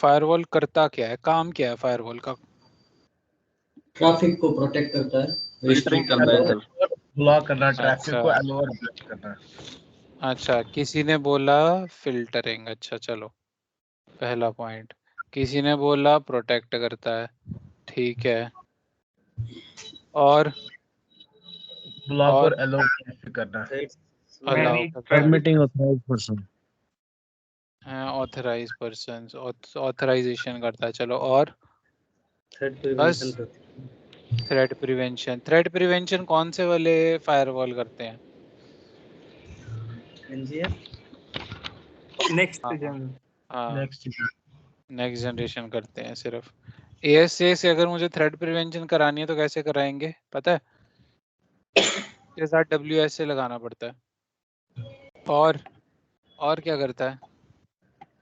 Firewall करता क्या है, काम क्या है फायरवॉल का? ट्रैफिक को प्रोटेक्ट करता है, फिल्टरिंग करता है सर। ब्लॉक करना, ट्रैफिक अच्छा को अलो और ब्लॉक करना। अच्छा, किसी ने बोला फिल्टरिंग, अच्छा चलो पहला पॉइंट। किसी ने बोला प्रोटेक्ट करता है, ठीक है। और ब्लॉक और और अलो करना। अलाउ करता है, permitting authorized person. Authorize person, authorization करता है, चलो। और बस थ्रेट प्रिवेंशन। थ्रेट प्रिवेंशन कौन से वाले फायरवॉल करते हैं? नेक्स्ट हाँ जन। हाँ, नेक्स्ट नेक्स्ट जनरेशन करते हैं सिर्फ। ASA से अगर मुझे थ्रेट प्रिवेंशन करानी है तो कैसे कराएंगे पता है? के साथ WSA लगाना पड़ता है। और क्या करता है?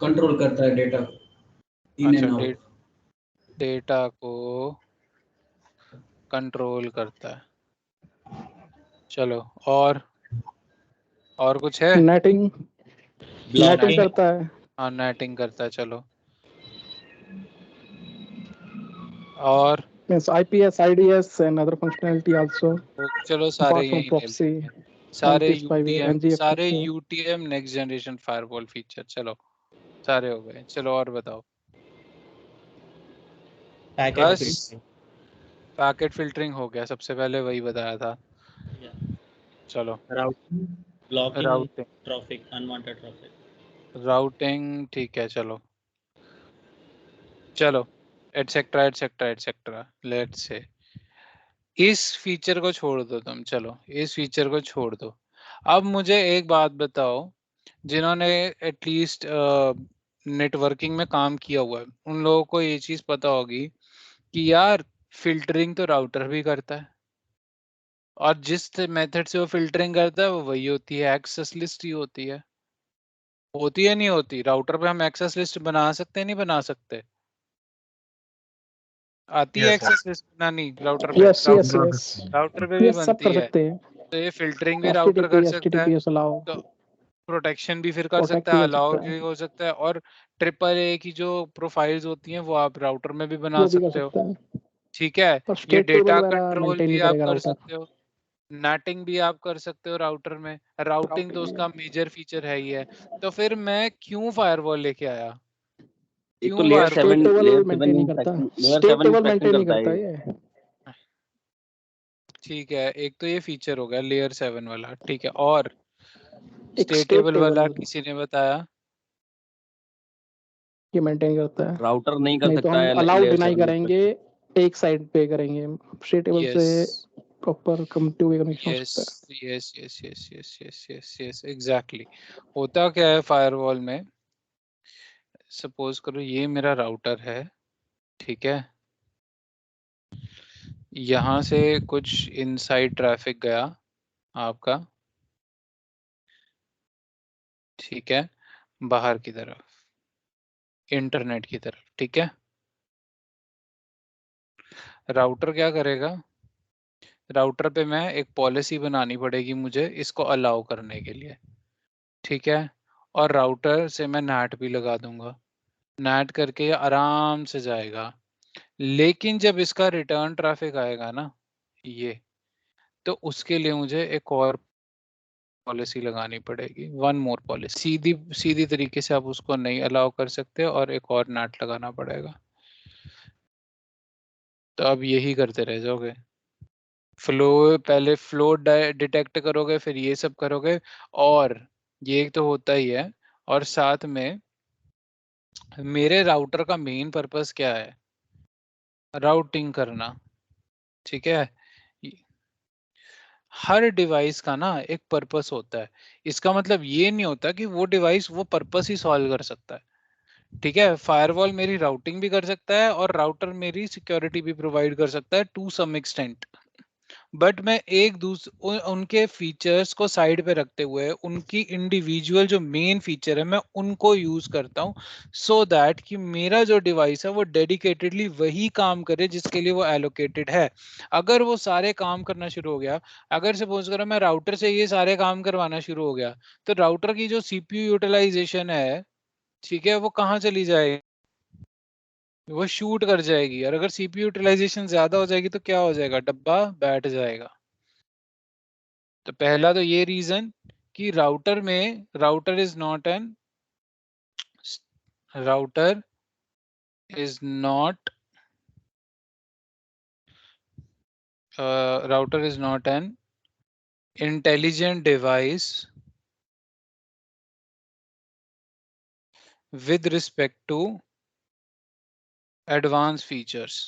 कंट्रोल करता है डेटा इन अच्छा, एंड आउट। डेटा को कंट्रोल करता है, चलो। और कुछ है? नेटिंग करता है। हाँ, नेटिंग करता है, चलो। और Means IPS, IDS and other functionality also चलो सारे apart from यही ले proxy, लेते हैं। सारे LPS5, UTM, सारे NGFS. UTM next generation firewall feature, चलो सारे हो गए। चलो और बताओ। बस पैकेट फिल्टरिंग हो गया, सबसे पहले वही बताया था। चलो routing, blocking routing, traffic, unwanted traffic. Routing ठीक है, चलो etcetera etcetera etcetera. Let's say इस फीचर को छोड़ दो तुम, चलो इस फीचर को छोड़ दो। अब मुझे एक बात बताओ, जिन्होंने एटलीस्ट नेटवर्किंग में काम किया हुआ है उन लोगों को ये चीज पता होगी कि यार फिल्टरिंग तो राउटर भी करता है, और जिस मेथड से वो फिल्टरिंग करता है वो वही होती है, एक्सेस लिस्ट ही होती है। होती है नहीं होती? राउटर पे हम एक्सेस लिस्ट बना सकते हैं, नहीं बना सकते? आती है Yes, sir. एक्सेस लिस्ट बनानी राउटर पे? Yes, yes, yes. राउटर पे भी Yes, सब बनती कर है। सकते हैं। तो ये फिल्टरिंग भी राउटर कर सकता है, HTTPS allow, तो प्रोटेक्शन भी फिर कर protect सकता भी है, कर अलाउ सकता भी है, हो सकता है। और AAA की जो प्रोफाइल्स होती हैं वो आप राउटर में भी बना वो भी कर सकते हो, सकता है। ठीक है। और ये स्टेट टेबल डेटा वगैरह कंट्रोल मेंटेन भी नहीं आप करेगा कर राउटर। सकते हो, नेटिंग भी आप कर सकते हो राउटर में। राउटिंग तो उसका मेजर फीचर है ही है। तो फिर मैं क्यों फायरवॉल लेके आया? एक तो क्यों firewall? State table layer maintain नहीं करता, स्टेट टेबल मेंटेन नहीं करता ये। ठीक है, एक तो ये फीचर हो गया लेयर 7 वाला, ठीक है। और एक स्टेट स्टेट टेबल वाला टेबल किसी ने बताया? ये मेंटेन करता है। राउटर नहीं कर नहीं तो सकता हम है अलाउ लेयर डिनाई 7 करेंगे, एक साइड पे करेंगे, स्टेट टेबल से यस प्रॉपर कनेक्शन हो यस सकता है। Yes yes yes yes yes yes yes exactly. होता क्या है फायरवॉल में, सपोज करो ये मेरा राउटर है, ठीक है। यहाँ से कुछ इनसाइड ट्रैफिक गया आपका, ठीक है, बाहर की तरफ, इंटरनेट की तरफ, ठीक है। राउटर क्या करेगा? राउटर पे मैं एक पॉलिसी बनानी पड़ेगी मुझे इसको अलाउ करने के लिए, ठीक है। और राउटर से मैं नेट भी लगा दूंगा, नेट करके ये आराम से जाएगा। लेकिन जब इसका रिटर्न ट्रैफिक आएगा ना, ये, तो उसके लिए मुझे एक और पॉलिसी लगानी पड़ेगी, वन मोर पॉलिसी। सीधी सीधी तरीके से आप उसको नहीं अलाउ कर सकते और एक और नेट लगाना पड़ेगा। तो अब यही करते रह जाओगे, फ्लो, पहले फ्लो डिटेक्ट करोगे, फिर ये सब करोगे। और ये तो होता ही है, और साथ में मेरे राउटर का मेन पर्पस क्या है? राउटिंग करना, ठीक है। हर डिवाइस का ना एक पर्पस होता है, इसका मतलब ये नहीं होता कि वो डिवाइस वो पर्पस ही सॉल्व कर सकता है, ठीक है। फायरवॉल मेरी राउटिंग भी कर सकता है और राउटर मेरी सिक्योरिटी भी प्रोवाइड कर सकता है टू सम एक्सटेंट। बट मैं उनके फीचर्स को साइड पे रखते हुए उनकी इंडिविजुअल जो मेन फीचर है मैं उनको यूज करता हूं, सो दैट कि मेरा जो डिवाइस है वो डेडिकेटेडली वही काम करे जिसके लिए वो एलोकेटेड है। अगर वो सारे काम करना शुरू हो गया, अगर सपोज करो मैं राउटर से ये सारे काम करवाना शुरू हो गया, तो राउटर की जो CPU यूटिलाइजेशन है, ठीक है, वो कहाँ चली जाएगी? वो शूट कर जाएगी, और अगर सीपीयू यूटिलाइजेशन ज्यादा हो जाएगी तो क्या हो जाएगा, डब्बा बैठ जाएगा। तो पहला तो ये रीजन कि राउटर में, router is not an router is not router is not an intelligent device with respect to advanced features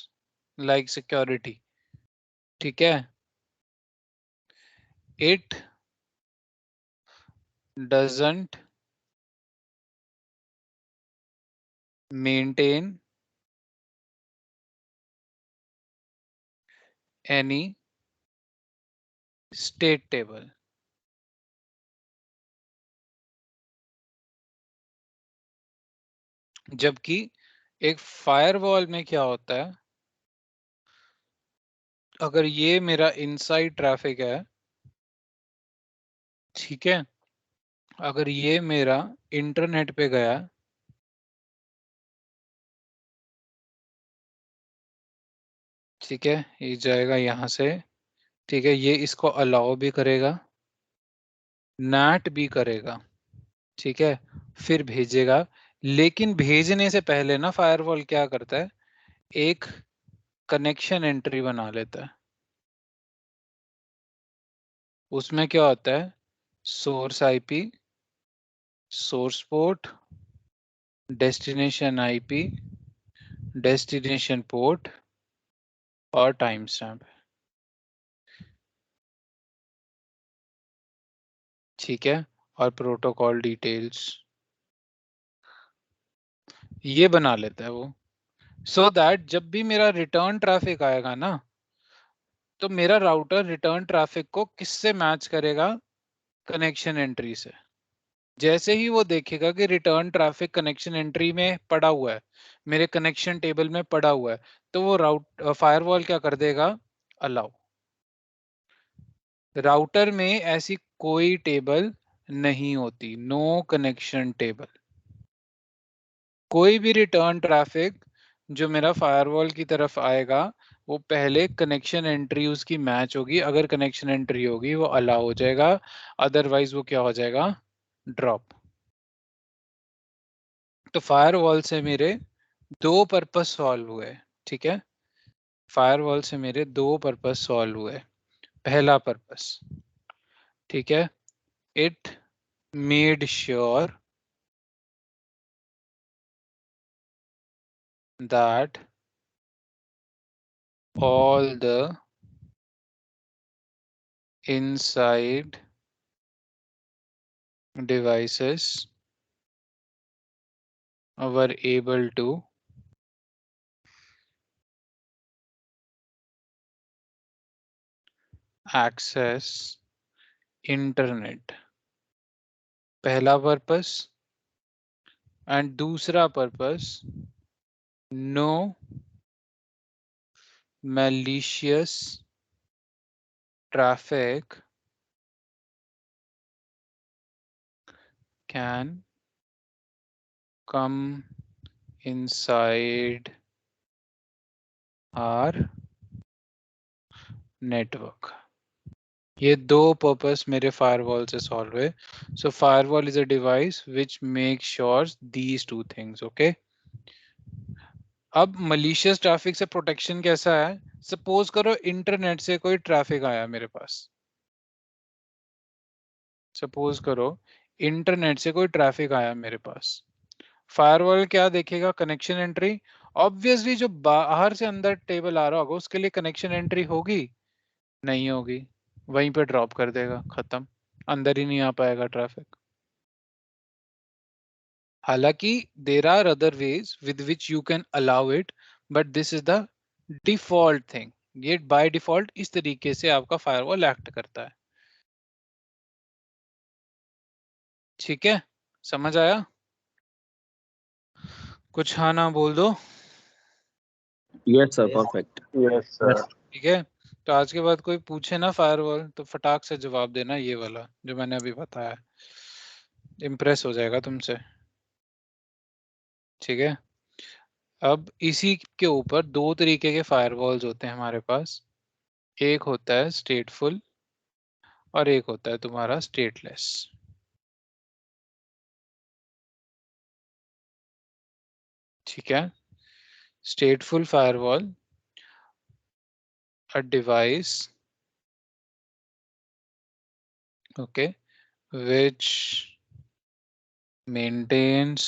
like security. ठीक है, it doesn't maintain any state table. जबकि एक फायरवॉल में क्या होता है, अगर ये मेरा इनसाइड ट्रैफिक है, ठीक है, अगर ये मेरा इंटरनेट पे गया, ठीक है, ये जाएगा यहाँ से, ठीक है, ये इसको अलाउ भी करेगा, नैट भी करेगा, ठीक है, फिर भेजेगा। लेकिन भेजने से पहले ना फायरवॉल क्या करता है, एक कनेक्शन एंट्री बना लेता है। उसमें क्या होता है, source IP, source port, destination IP, destination port और टाइम स्टैम्प। ठीक है, और प्रोटोकॉल डिटेल्स ये बना लेता है वो, सो दैट जब भी मेरा रिटर्न ट्रैफिक आएगा ना, तो मेरा राउटर रिटर्न ट्रैफिक को किससे मैच करेगा, कनेक्शन एंट्री से। जैसे ही वो देखेगा कि रिटर्न ट्रैफिक कनेक्शन एंट्री में पड़ा हुआ है, मेरे कनेक्शन टेबल में पड़ा हुआ है, तो वो फायरवॉल क्या कर देगा, अलाउ। राउटर में ऐसी कोई टेबल नहीं होती, नो कनेक्शन टेबल। कोई भी रिटर्न ट्रैफिक जो मेरा फायरवॉल की तरफ आएगा, वो पहले कनेक्शन एंट्री उसकी मैच होगी, अगर कनेक्शन एंट्री होगी वो अलाउ हो जाएगा, अदरवाइज वो क्या हो जाएगा, ड्रॉप। तो फायरवॉल से मेरे दो पर्पस सॉल्व हुए, ठीक है, फायरवॉल से मेरे दो पर्पस सॉल्व हुए। पहला पर्पस, ठीक है, it made sure that all the inside devices were able to access internet। पहला पर्पस, एंड दूसरा purpose, no malicious traffic can come inside our network। ये दो पर्पस मेरे फायरवॉल से सॉल्व है। So firewall is a device which make sure these two things. Okay, अब malicious traffic से protection कैसा है, सपोज करो इंटरनेट से कोई ट्रैफिक आया मेरे पास, सपोज करो इंटरनेट से कोई ट्रैफिक आया मेरे पास, फायरवॉल क्या देखेगा, कनेक्शन एंट्री। ऑब्वियसली जो बाहर से अंदर टेबल आ रहा होगा उसके लिए कनेक्शन एंट्री होगी, नहीं होगी, वहीं पे ड्रॉप कर देगा, खत्म, अंदर ही नहीं आ पाएगा ट्रैफिक। हालांकि there are other ways with which you can allow it, but this is the default thing. ये बाय डिफॉल्ट इस तरीके से आपका फायरवॉल एक्ट करता है। ठीक है, समझ आया? कुछ हाँ ना बोल दो। Yes, sir. Perfect. Yes, sir. ठीक है, तो आज के बाद कोई पूछे ना फायरवॉल तो फटाक से जवाब देना, ये वाला जो मैंने अभी बताया, इम्प्रेस हो जाएगा तुमसे। ठीक है, अब इसी के ऊपर दो तरीके के फायरवॉल्स होते हैं हमारे पास, एक होता है स्टेटफुल और एक होता है तुम्हारा स्टेटलेस। ठीक है, स्टेटफुल firewall, a device, okay, which maintains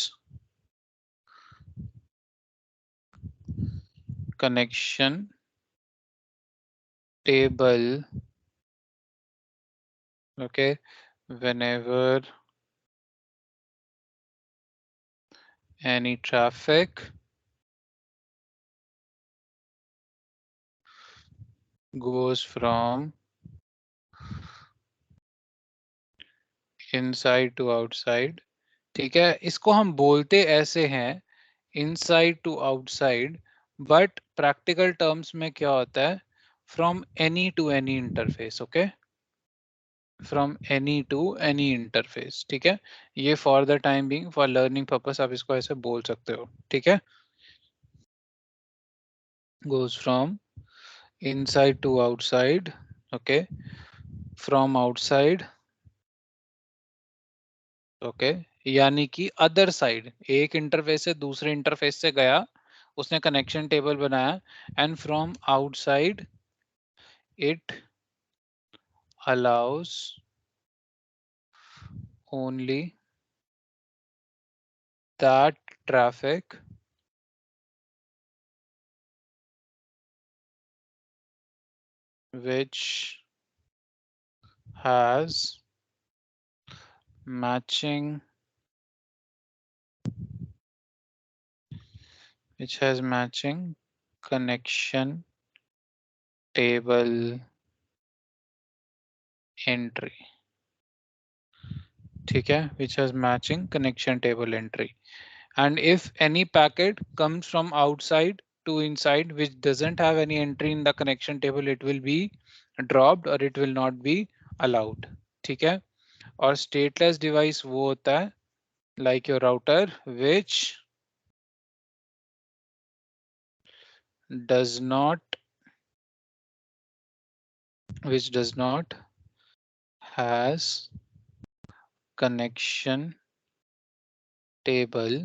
connection table, okay, whenever any traffic goes from inside to outside। ठीक है, इसको हम बोलते ऐसे हैं inside to outside, but practical terms में क्या होता है, from any to any interface. Okay, from any to any interface. ठीक है, ये for the time being for learning purpose आप इसको ऐसे बोल सकते हो। ठीक है, goes from inside to outside, okay, from outside, okay, यानी कि अदर साइड, एक इंटरफेस से दूसरे इंटरफेस से गया, उसने कनेक्शन टेबल बनाया, and from outside it allows only that traffic which has matching connection table entry। ठीक है, which has matching connection table entry, and if any packet comes from outside to inside which doesn't have any entry in the connection table, it will be dropped or it will not be allowed। ठीक है, और stateless device वो होता है like your router which does not has connection table,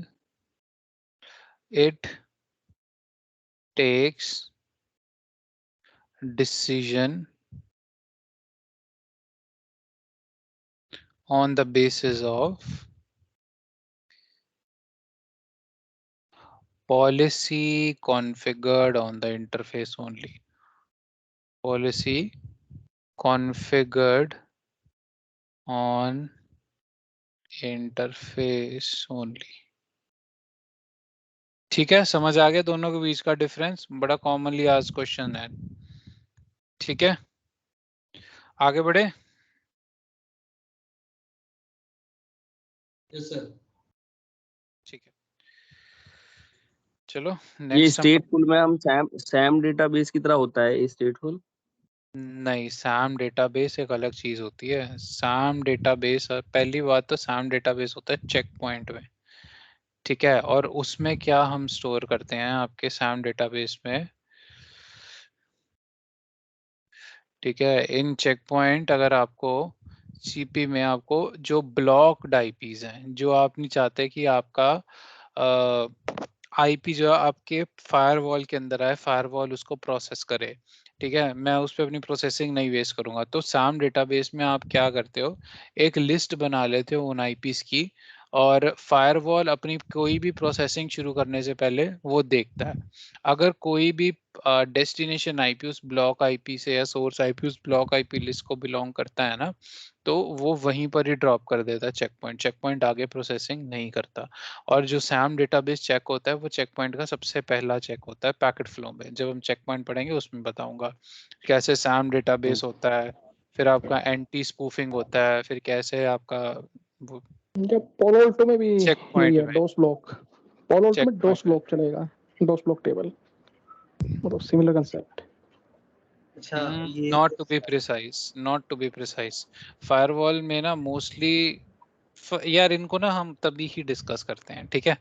it takes decision on the basis of policy configured on the interface only, policy configured on interface only। ठीक है, समझ आ गया दोनों के बीच का डिफरेंस, बड़ा कॉमनली आस्क्ड क्वेश्चन है। ठीक है, आगे बढ़े। Yes sir. ठीक है, चलो ये नेक्स्ट हम स्टेटफुल में हम सैम डेटाबेस की तरह होता है स्टेटफुल। नहीं, सैम डेटाबेस एक अलग चीज होती है। सैम डेटाबेस, पहली बात तो सैम डेटाबेस होता है चेक पॉइंट में। ठीक है, और उसमें क्या हम स्टोर करते हैं आपके सैम डेटाबेस में। ठीक है, इन चेक पॉइंट अगर आपको सीपी में आपको जो ब्लॉक्ड आईपीज हैं, जो आप नहीं चाहते कि आपका आईपी जो आपके फायरवॉल के अंदर आए, फायरवॉल उसको प्रोसेस करे। ठीक है, मैं उस पर अपनी प्रोसेसिंग नहीं वेस्ट करूंगा, तो सैम डेटाबेस में आप क्या करते हो, एक लिस्ट बना लेते हो उन आईपीस की, और फायरवॉल अपनी कोई भी प्रोसेसिंग शुरू करने से पहले वो देखता है। अगर कोई भी डेस्टिनेशन आईपी उस ब्लॉक आईपी से या सोर्स आईपी उस ब्लॉक आईपी लिस्ट को बिलोंग करता है ना, तो वो वहीं पर ही ड्रॉप कर देता है चेक पॉइंट आगे प्रोसेसिंग नहीं करता। और जो सैम डेटाबेस चेक होता है वो चेक पॉइंट का सबसे पहला चेक होता है पैकेट फ्लो में। जब हम चेक पॉइंट पढ़ेंगे उसमें बताऊंगा कैसे सैम डेटाबेस होता है, फिर आपका एंटी स्पूफिंग होता है, फिर कैसे आपका पोलो अल्टो में भी चेक यही पॉइंट है, में DoS block. Palo Alto check में पॉइंट डोस ब्लॉक चलेगा, डोस ब्लॉक टेबल, मतलब सिमिलर कंसेप्ट। अच्छा ये not to be precise, firewall में ना मोस्टली यार इनको ना हम तभी ही डिस्कस करते हैं, ठीक है?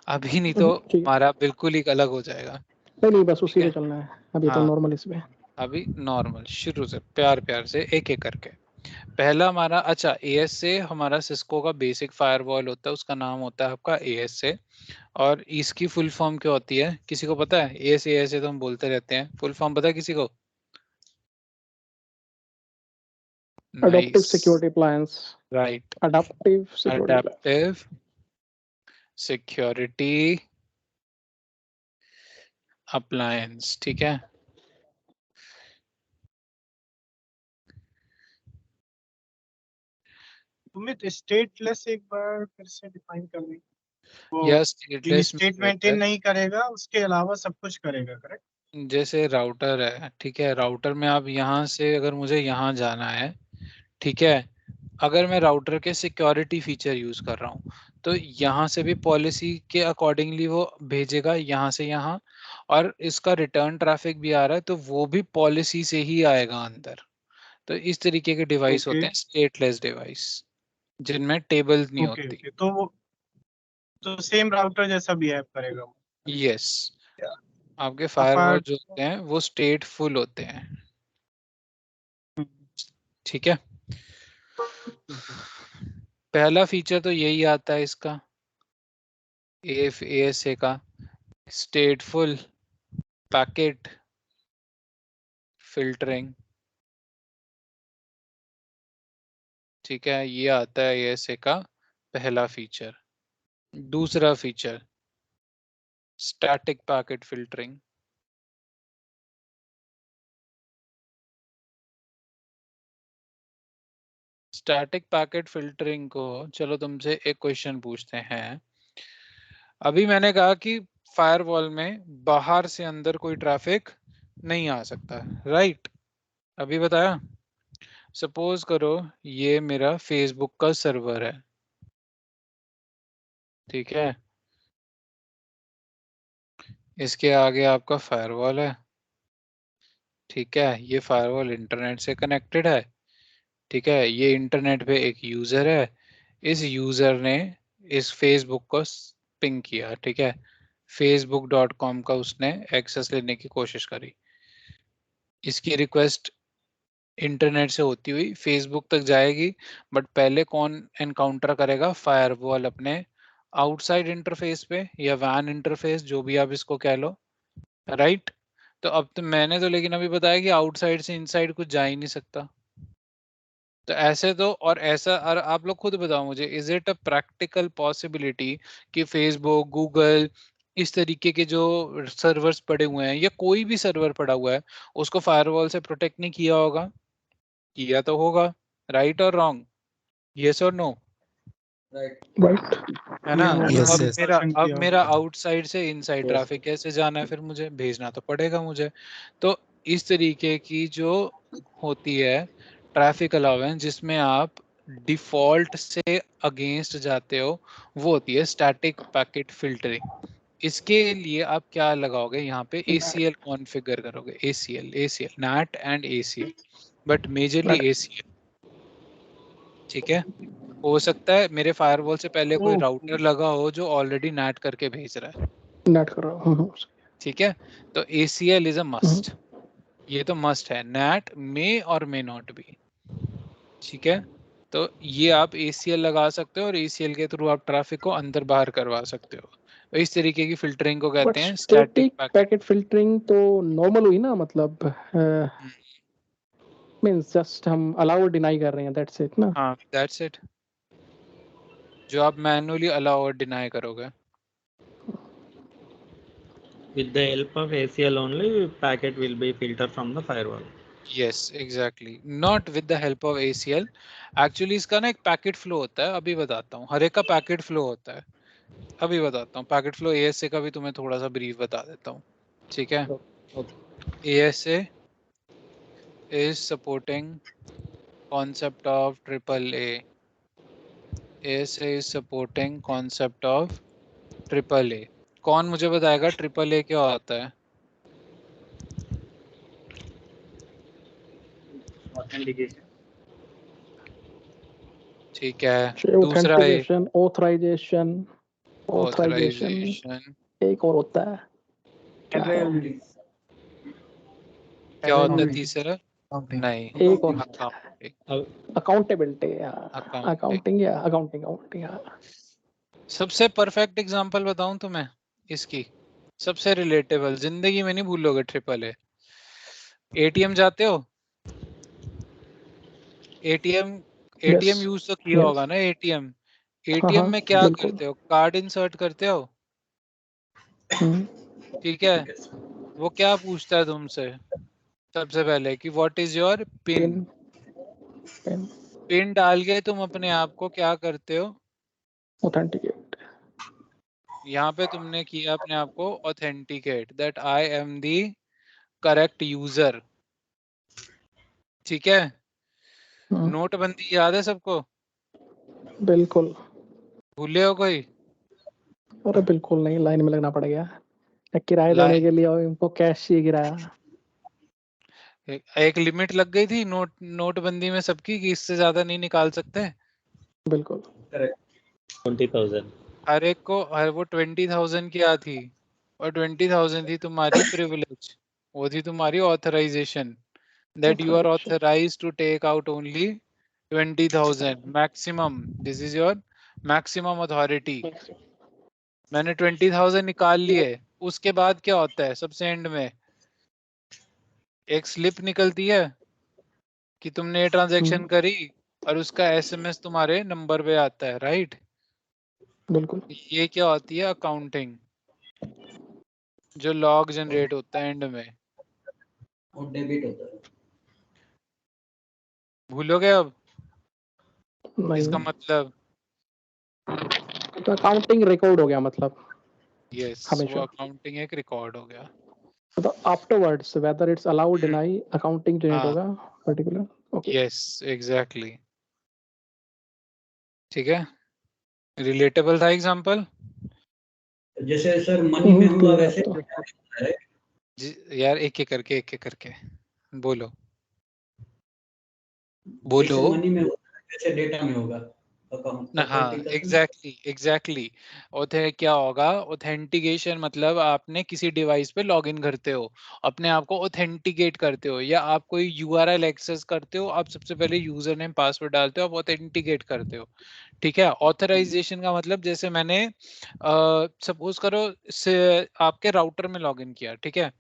अभी नहीं तो ठीक है। हमारा बिल्कुल ही अलग हो जाएगा। नहीं बस ठीक उसी पे है, चलना है अभी तो हाँ नॉर्मल इस पे। अभी नॉर्मल शुरू से प्यार प्यार से एक एक करके। पहला हमारा, अच्छा एएस से हमारा सिस्को का बेसिक फायरवॉल होता है, उसका नाम होता है आपका एएस से। और इसकी फुल फॉर्म क्या होती है, किसी को पता है? एएस तो हम बोलते रहते हैं, फुल फॉर्म पता है किसी को? Adoptive nice, security appliance. Right, adoptive security appliance. Adaptive security appliance, ठीक है। सुमित स्टेटलेस एक बार फिर से डिफाइन कर दें। वो या तीन स्टेटलेस स्टेट मेंटेन नहीं करेगा, उसके अलावा सब कुछ करेगा, करेक्ट? जैसे राउटर है, ठीक है, राउटर में आप यहाँ से अगर मुझे यहाँ जाना है, ठीक है, अगर मैं राउटर के सिक्योरिटी फीचर यूज कर रहा हूँ तो यहाँ से भी पॉलिसी के अकॉर्डिंगली वो भेजेगा यहाँ से यहाँ। और इसका रिटर्न ट्रैफिक भी आ रहा है तो वो भी पॉलिसी से ही आएगा अंदर। तो इस तरीके के डिवाइस ओके होते हैं स्टेटलेस डिवाइस, जिनमें टेबल्स नहीं ओके होती। ओके, तो वो तो सेम राउटर जैसा बिहेव करेगा वो। यस, आपके फायरवॉल अपार्ट जो होते हैं वो स्टेटफुल होते हैं, ठीक है। पहला फीचर तो यही आता है इसका ASA का, स्टेटफुल पैकेट फिल्टरिंग, ठीक है, ये आता है ASA का पहला फीचर। दूसरा feature static packet filtering. Static packet filtering को, चलो तुमसे एक क्वेश्चन पूछते हैं। अभी मैंने कहा कि फायरवॉल में बाहर से अंदर कोई ट्रैफिक नहीं आ सकता, राइट? अभी बताया। सपोज करो ये मेरा फेसबुक का सर्वर है, ठीक है, इसके आगे आपका फायरवॉल है, ठीक है, ये फायरवॉल इंटरनेट से कनेक्टेड है, ठीक है, ये इंटरनेट पे एक यूजर है, इस यूजर ने इस फेसबुक को पिंग किया, ठीक है, facebook.com का उसने एक्सेस लेने की कोशिश करी, इसकी रिक्वेस्ट इंटरनेट से होती हुई फेसबुक तक जाएगी। बट पहले कौन एनकाउंटर करेगा? फायरवॉल अपने आउटसाइड इंटरफेस पे या वैन इंटरफेस, जो भी आप इसको कह लो, राइट? तो अब तो मैंने तो लेकिन अभी बताया कि आउटसाइड से इनसाइड कुछ जा ही नहीं सकता। तो ऐसे तो, और ऐसा, और आप लोग खुद बताओ मुझे, is it a practical possibility कि फेसबुक, गूगल, इस तरीके के जो सर्वर्स पड़े हुए हैं या कोई भी सर्वर पड़ा हुआ है उसको फायरवॉल से प्रोटेक्ट नहीं किया होगा? किया तो होगा, राइट और रॉन्ग? यस और नो? राइट। राइट। है ना? किया तो होगा, अब मेरा 100% अब किया मेरा होगा। आउटसाइड से इनसाइड यस। ट्रैफिक कैसे जाना है? फिर मुझे भेजना तो पड़ेगा मुझे। तो इस तरीके की जो होती है ट्रैफिक अलाउंस, जिसमें आप डिफॉल्ट से अगेंस्ट जाते हो, वो होती है स्टैटिक पैकेट फिल्टरिंग। इसके लिए आप क्या लगाओगे यहाँ पे? ACL कॉन्फ़िगर करोगे, ACL NAT and ACL, but majorly ACL, ठीक है। हो सकता है मेरे फायरवॉल से पहले कोई ओ, राउटर लगा हो जो ऑलरेडी NAT करके भेज रहा है, नेट कर रहा हूँ। ठीक है। तो ACL इज अ मस्ट, ये तो मस्ट है, NAT मे और मे नॉट बी, ठीक है। तो ये आप ACL लगा सकते हो और ACL के थ्रू आप ट्रैफिक को अंदर बाहर करवा सकते हो। तो इस तरीके की फिल्टरिंग को बट कहते हैं static static packet. Packet filtering तो नॉर्मल हुई ना, मतलब मींस जस्ट हम अलाउ और डिनाई कर रहे हैं, दैट्स इट ना। हाँ दैट्स इट, जो आप मैन्युअली अलाउ और डिनाई करोगे। With the help of ACL only, packet will be filtered from the firewall. Yes exactly, not with the help of ACL। Actually इसका ना एक पैकेट फ्लो होता है, अभी बताता हूँ, हर एक का पैकेट फ्लो होता है, अभी बताता हूँ। पैकेट फ्लो ASA का भी तुम्हें थोड़ा सा ब्रीफ बता देता हूँ, ठीक है। ASA is supporting concept of AAA। ASA is supporting concept of AAA। कौन मुझे बताएगा AAA क्या होता है? Authentication. ठीक है, दूसरा है ऑथेंटिकेशन, ऑथराइजेशन, ऑथराइजेशन। एक और होता है, क्या है? क्या होता है तीसरा? Accounting. नहीं, एक और अकाउंटिंग। Accountability, Accounting। अकाउंटिंग या अकाउंटिंग, सबसे परफेक्ट एग्जांपल बताऊं तुम्हें इसकी, सबसे रिलेटेबल, जिंदगी में नहीं भूलोगे ट्रिपल ए। एटीएम जाते हो, एटीएम Yes, यूज तो किया yes. होगा ना एटीएम। हाँ, एटीएम में क्या बिल्कुल। करते हो? कार्ड इंसर्ट करते हो, हम्म, ठीक है। वो क्या पूछता है तुमसे सबसे पहले कि what is your pin. Pin pin डाल के तुम अपने आप को क्या करते हो? ऑथेंटिकेट। यहाँ पे तुमने किया अपने आप को authenticate, that I am the correct user, ठीक है। नोटबंदी याद है सबको? बिल्कुल। भूले हो कोई? अरे बिल्कुल नहीं, लाइन में लगना पड़ गया, किराए देने लाइन, के लिए और इनको कैश ही गिराया। एक लिमिट लग गई थी नोटबंदी में सबकी कि इससे ज्यादा नहीं निकाल सकते। बिल्कुल। 20,000। हर एक को, हर वो 20,000 की थी, और 20,000 थी तुम्हारी प्रिविलेज, वो थी तुम्हारी authorization, that you are authorized to take out only 20,000 maximum, this is your maximum authority. मैंने 20,000 निकाल लिए, उसके बाद क्या होता है? सबसे एंड में एक स्लिप निकलती है कि तुमने ये ट्रांजैक्शन करी, और उसका एसएमएस तुम्हारे नंबर पे आता है, राइट? बिल्कुल। ये क्या होती है? अकाउंटिंग, जो लॉग जनरेट होता है एंड में। और डेबिट होता है। भूलोगे अब नहीं, इसका मतलब? तो अकाउंटिंग रिकॉर्ड हो गया मतलब यस, वो हमेशा। अकाउंटिंग एक रिकॉर्ड हो गया। तो afterwards whether it's allowed deny, accounting generate हाँ, होगा पर्टिकुलर। ओके। यस, एग्जैक्टली, ठीक है। रिलेटेबल था एग्जांपल। जैसे सर मनी में हुआ क्लियर है वैसे तो। है। यार एक एक करके बोलो जैसे बोलो। मनी में होता है वैसे डेटा में होगा अकाउंट हाँ, एग्जैक्टली। क्या होगा? ऑथेंटिकेशन मतलब आपने किसी डिवाइस पे लॉगिन करते हो, अपने आप को ऑथेंटिकेट करते हो, या आप कोई यूआरएल एक्सेस करते हो, आप सबसे पहले यूजर नेम पासवर्ड डालते हो, आप ऑथेंटिकेट करते हो, ठीक है। ऑथराइजेशन का मतलब, जैसे मैंने सपोज करो से आपके राउटर में लॉगिन किया, ठीक है।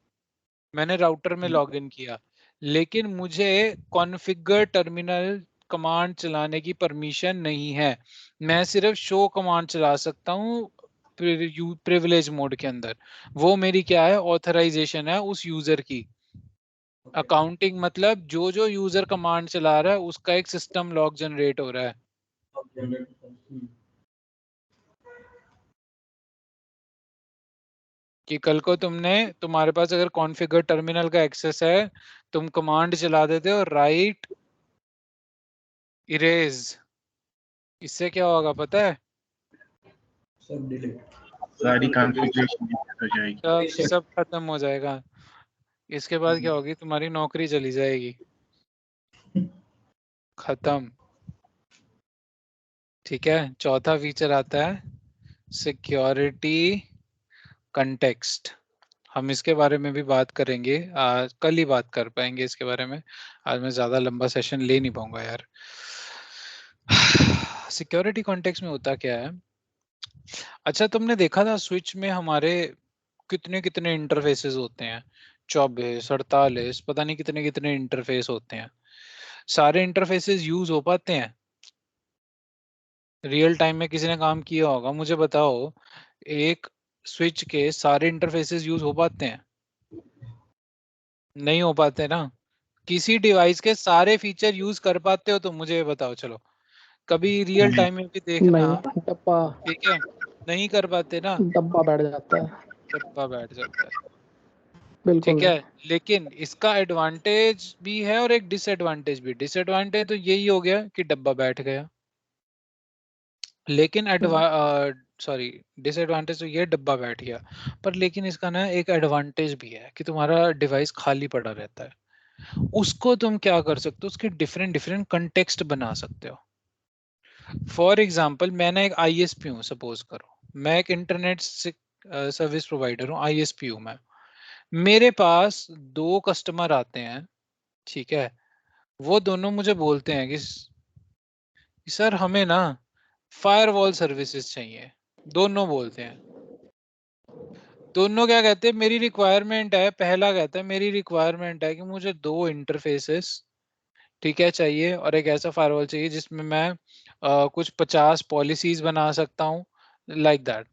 मैंने राउटर में लॉगिन किया, लेकिन मुझे कॉन्फ़िगर टर्मिनल कमांड चलाने की परमिशन नहीं है। मैं सिर्फ शो कमांड चला सकता हूँ प्रिविलेज मोड के अंदर। वो मेरी क्या है? ऑथराइजेशन है उस यूजर की। अकाउंटिंग मतलब जो जो यूजर कमांड चला रहा है उसका एक सिस्टम लॉग जनरेट हो रहा है। कि कल को तुम्हारे पास अगर कॉन्फ़िगर टर्मिनल का एक्सेस है, तुम कमांड चला देते हो राइट इरेज, इससे क्या होगा पता है? सब डिलीट, सारी कॉन्फ़िगरेशन हो जाएगी। सब खत्म हो जाएगा। इसके बाद क्या होगी? तुम्हारी नौकरी चली जाएगी, खत्म, ठीक है। चौथा फीचर आता है सिक्योरिटी कंटेक्स्ट। हम इसके बारे में भी बात करेंगे, आज कल ही बात कर पाएंगे इसके बारे में, आज मैं ज्यादा लंबा सेशन ले नहीं पाऊंगा यार। सिक्योरिटी कॉन्टेक्स्ट में होता क्या है? अच्छा, तुमने देखा था स्विच में हमारे कितने कितने इंटरफेसेस होते हैं? 24, 48, पता नहीं कितने कितने इंटरफेस होते हैं। सारे इंटरफेसेस यूज हो पाते हैं? रियल टाइम में किसी ने काम किया होगा, मुझे बताओ, एक स्विच के सारे इंटरफेसेस यूज हो पाते हैं? नहीं हो पाते ना। किसी डिवाइस के सारे फीचर यूज कर पाते हो तो मुझे ये बताओ, चलो कभी रियल टाइम में भी देखना, नहीं, डब्बा ठीक है। नहीं कर पाते ना, डब्बा बैठ जाता है। डब्बा बैठ जाता है, बिल्कुल ठीक है। नहीं। लेकिन इसका एडवांटेज भी है और एक डिसएडवांटेज भी। डिसएडवांटेज तो यही हो गया कि डब्बा बैठ गया, लेकिन सॉरी, डिसएडवांटेज तो ये डब्बा बैठ गया, पर लेकिन इसका ना एक एडवांटेज भी है कि तुम्हारा डिवाइस खाली पड़ा रहता है। उसको तुम क्या कर सकते हो? उसके डिफरेंट डिफरेंट कंटेक्स्ट बना सकते हो। फॉर एग्जाम्पल मैं ना एक ISP हूँ, सपोज करो मैं एक इंटरनेट सर्विस प्रोवाइडर हूँ, ISP हूँ मैं। मेरे पास 2 कस्टमर आते हैं, ठीक है, वो दोनों मुझे बोलते हैं कि सर हमें ना फायरवॉल सर्विसेज चाहिए। दोनों बोलते हैं, दोनों क्या कहते हैं, मेरी रिक्वायरमेंट है, पहला कहता है मेरी रिक्वायरमेंट है कि मुझे 2 इंटरफेसेस, ठीक है, चाहिए, और एक ऐसा फायरवॉल चाहिए जिसमें मैं कुछ 50 पॉलिसीज बना सकता हूँ, लाइक दैट,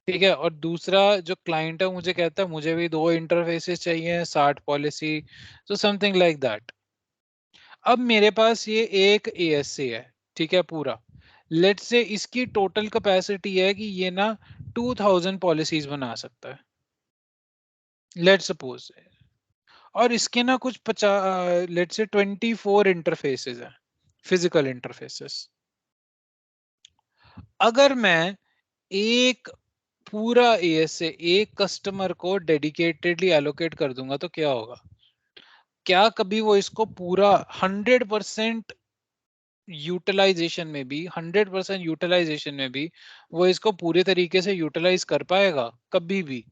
ठीक है। और दूसरा जो क्लाइंट है मुझे कहता है मुझे भी 2 इंटरफेसेस चाहिए, 60 पॉलिसी, तो समथिंग लाइक दैट। अब मेरे पास ये एक ASA है, ठीक है, पूरा, लेट्स से इसकी टोटल कैपेसिटी है कि ये ना 2000 पॉलिसीज बना सकता है, लेट्स सपोज। और इसके ना कुछ 50, लेट्स से 24 इंटरफेसेस हैं, फिजिकल इंटरफेसेस। अगर मैं एक पूरा ASA एक कस्टमर को डेडिकेटेडली एलोकेट कर दूंगा तो क्या होगा? क्या कभी वो इसको पूरा 100% यूटिलाइजेशन में भी 100% यूटिलाइजेशन में भी वो इसको पूरे तरीके से यूटिलाइज कर पाएगा? कभी भी।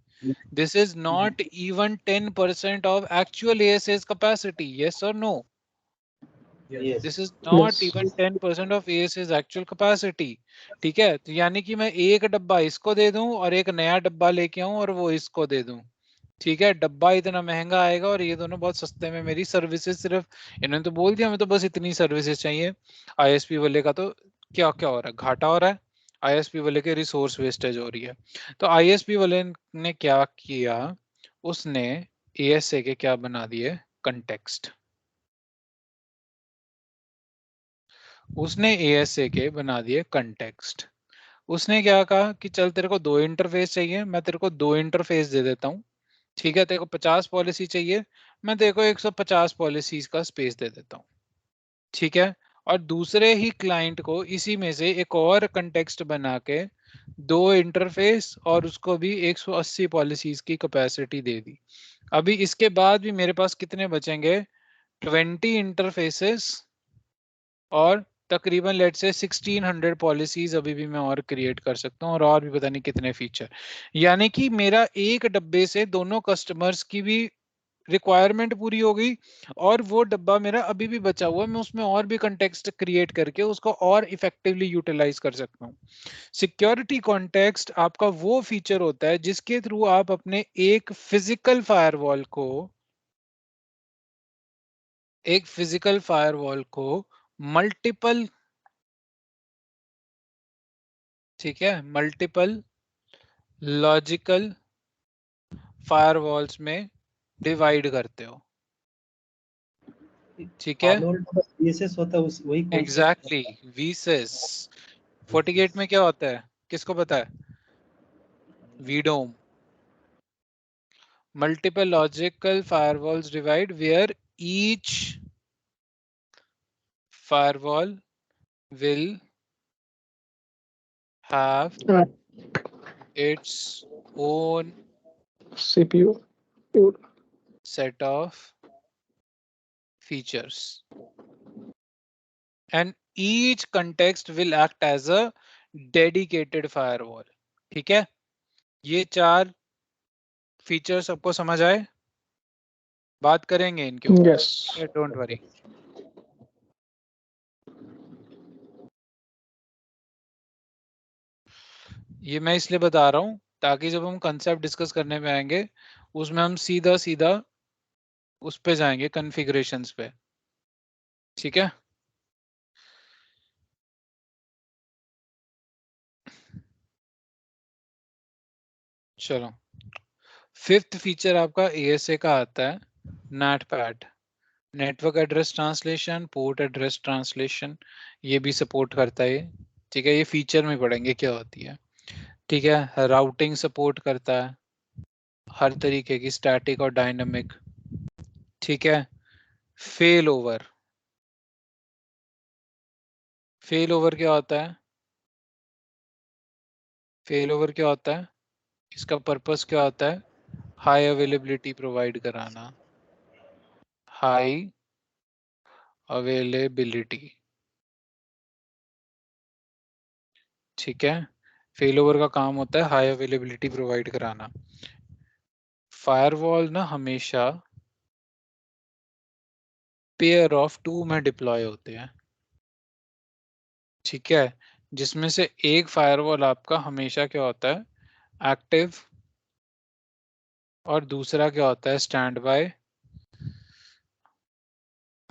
This is not even 10% of actual ASA's capacity, yes or no? Yes. This is not Yes. Even 10% of ASA's actual capacity, ठीक है। तो यानी कि मैं एक डब्बा इसको दे दूं और एक नया डब्बा लेके आऊं और वो इसको दे दूं, ठीक है, डब्बा इतना महंगा आएगा और ये दोनों बहुत सस्ते में मेरी सर्विसेज सिर्फ, इन्होंने तो बोल दिया हमें तो बस इतनी सर्विसेज चाहिए। ISP वाले का तो क्या क्या हो रहा है, घाटा हो रहा है, ISP वाले के रिसोर्स वेस्टेज हो रही है। तो ISP वाले ने क्या किया, उसने ASA के क्या बना दिए, कंटेक्स्ट। उसने ASA के बना दिए कंटेक्स्ट। उसने क्या कहा कि चल तेरे को 2 इंटरफेस चाहिए, मैं तेरे को 2 इंटरफेस दे देता हूँ, ठीक है। तेरे को 50 पॉलिसी चाहिए, मैं तेरे को 150 पॉलिसीज का स्पेस दे देता हूँ, ठीक है। और दूसरे ही क्लाइंट को इसी में से एक और कंटेक्स्ट बना के 2 इंटरफेस और उसको भी 180 पॉलिसीज की कैपेसिटी दे दी। अभी इसके बाद भी मेरे पास कितने बचेंगे, 20 इंटरफेसेस और तकरीबन लेट से 1600 पॉलिसीज अभी भी मैं और क्रिएट कर सकता हूँ, और भी पता नहीं कितने फीचर। यानी कि मेरा एक डब्बे से दोनों कस्टमर्स की भी रिक्वायरमेंट पूरी हो गई, और वो डब्बा मेरा अभी भी बचा हुआ है, मैं उसमें और भी कंटेक्स्ट क्रिएट करके उसको और इफेक्टिवली यूटिलाइज कर सकता हूँ। सिक्योरिटी कॉन्टेक्स्ट आपका वो फीचर होता है जिसके थ्रू आप अपने एक फिजिकल फायरवॉल को मल्टीपल, ठीक है, मल्टीपल लॉजिकल फायरवॉल्स में डिवाइड करते हो, ठीक है। फायरवॉल का VSS होता है वही कॉन्सेप्ट। Exactly, VSIS। FortiGate में क्या होता है, किसको पता है? VDOM, multiple logical firewalls divide where each firewall will have its own CPU. set of features and each context will act as a dedicated firewall, ठीक है। ये 4 फीचर्स सबको समझ आए? बात करेंगे इनके ऊपर, Yes. Don't worry. ये मैं इसलिए बता रहा हूं ताकि जब हम कंसेप्ट डिस्कस करने में आएंगे उसमें हम सीधा सीधा उस पे जाएंगे, कॉन्फ़िगरेशंस पे, ठीक है। चलो, 5th फीचर आपका ASA का आता है NATPAT, network address translation, port address translation, ये भी सपोर्ट करता है, ठीक है। ये फीचर में पढ़ेंगे क्या होती है, ठीक है। राउटिंग सपोर्ट करता है हर तरीके की, स्टैटिक और डायनामिक, ठीक है। फेल ओवर, फेल ओवर क्या होता है? फेल ओवर क्या होता है, इसका पर्पस क्या होता है? हाई अवेलेबिलिटी प्रोवाइड कराना, हाई अवेलेबिलिटी, ठीक है, फेल ओवर का काम होता है हाई अवेलेबिलिटी प्रोवाइड कराना। फायरवॉल ना हमेशा पेयर ऑफ 2 में डिप्लॉय होते हैं, ठीक है, जिसमें से एक फायरवॉल आपका हमेशा क्या होता है एक्टिव और दूसरा क्या होता है स्टैंड बाय।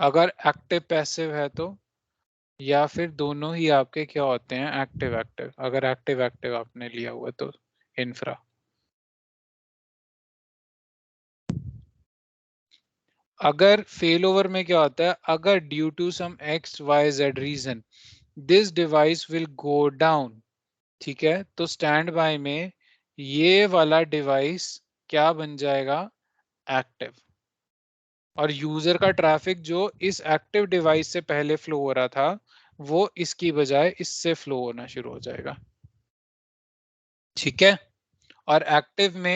अगर एक्टिव पैसिव है तो, या फिर दोनों ही आपके क्या होते हैं एक्टिव एक्टिव, अगर एक्टिव एक्टिव आपने लिया हुआ तो इंफ्रा। अगर फेल ओवर में क्या होता है, अगर due to some X Y Z reason this device will go down, ठीक है, तो स्टैंड बाय में ये वाला डिवाइस क्या बन जाएगा एक्टिव, और यूजर का ट्रैफिक जो इस एक्टिव डिवाइस से पहले फ्लो हो रहा था वो इसकी बजाय इससे फ्लो होना शुरू हो जाएगा, ठीक है। और एक्टिव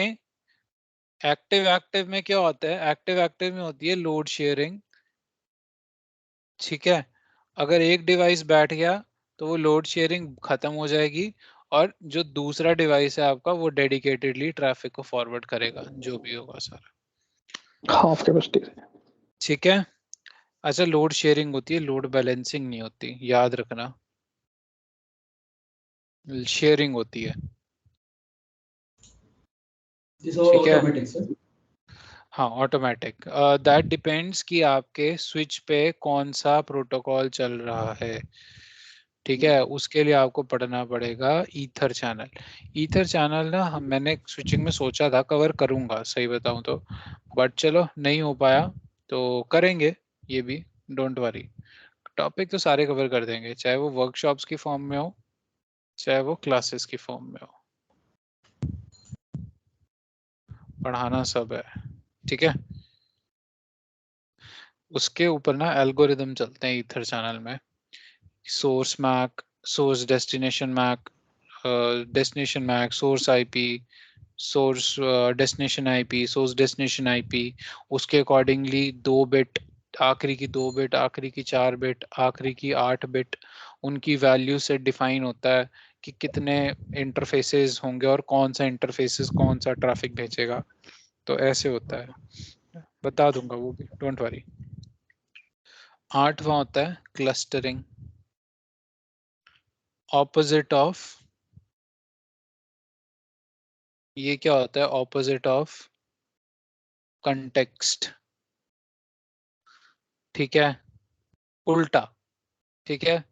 एक्टिव में क्या होता है, एक्टिव एक्टिव में होती है लोड शेयरिंग, ठीक है। अगर एक डिवाइस बैठ गया तो वो लोड शेयरिंग खत्म हो जाएगी, और जो दूसरा डिवाइस है आपका वो डेडिकेटेडली ट्रैफिक को फॉरवर्ड करेगा जो भी होगा सारा, हाफ कैपेसिटी से। ठीक है। अच्छा, लोड शेयरिंग होती है, लोड बैलेंसिंग नहीं होती, याद रखना, शेयरिंग होती है, This is all ठीक है। automatic, sir. हाँ ऑटोमेटिक, दैट डिपेंड्स कि आपके स्विच पे कौन सा प्रोटोकॉल चल रहा है, ठीक है, उसके लिए आपको पढ़ना पड़ेगा ईथर चैनल। ईथर चैनल ना मैंने स्विचिंग में सोचा था कवर करूंगा सही बताऊं तो, बट चलो नहीं हो पाया, तो करेंगे ये भी, डोंट वरी। टॉपिक तो सारे कवर कर देंगे, चाहे वो वर्कशॉप्स की फॉर्म में हो चाहे वो क्लासेस की फॉर्म में हो, पढ़ाना सब है, ठीक है। उसके ऊपर ना एल्गोरिदम चलते हैं ईथर चैनल में, source MAC, source destination MAC, destination MAC, source IP, source destination IP, source destination IP, उसके अकॉर्डिंगली 2 बिट, आखिरी की 2 बिट, आखिरी की 4 बिट, आखिरी की 8 बिट, उनकी वैल्यू से डिफाइन होता है कि कितने इंटरफेसेस होंगे और कौन सा इंटरफेसेस कौन सा ट्रैफिक भेजेगा, तो ऐसे होता है, बता दूंगा वो भी, डोंट वरी। 8वां होता है क्लस्टरिंग, ऑपोजिट ऑफ, ये क्या होता है ऑपोजिट ऑफ कंटेक्स्ट, ठीक है, उल्टा, ठीक है।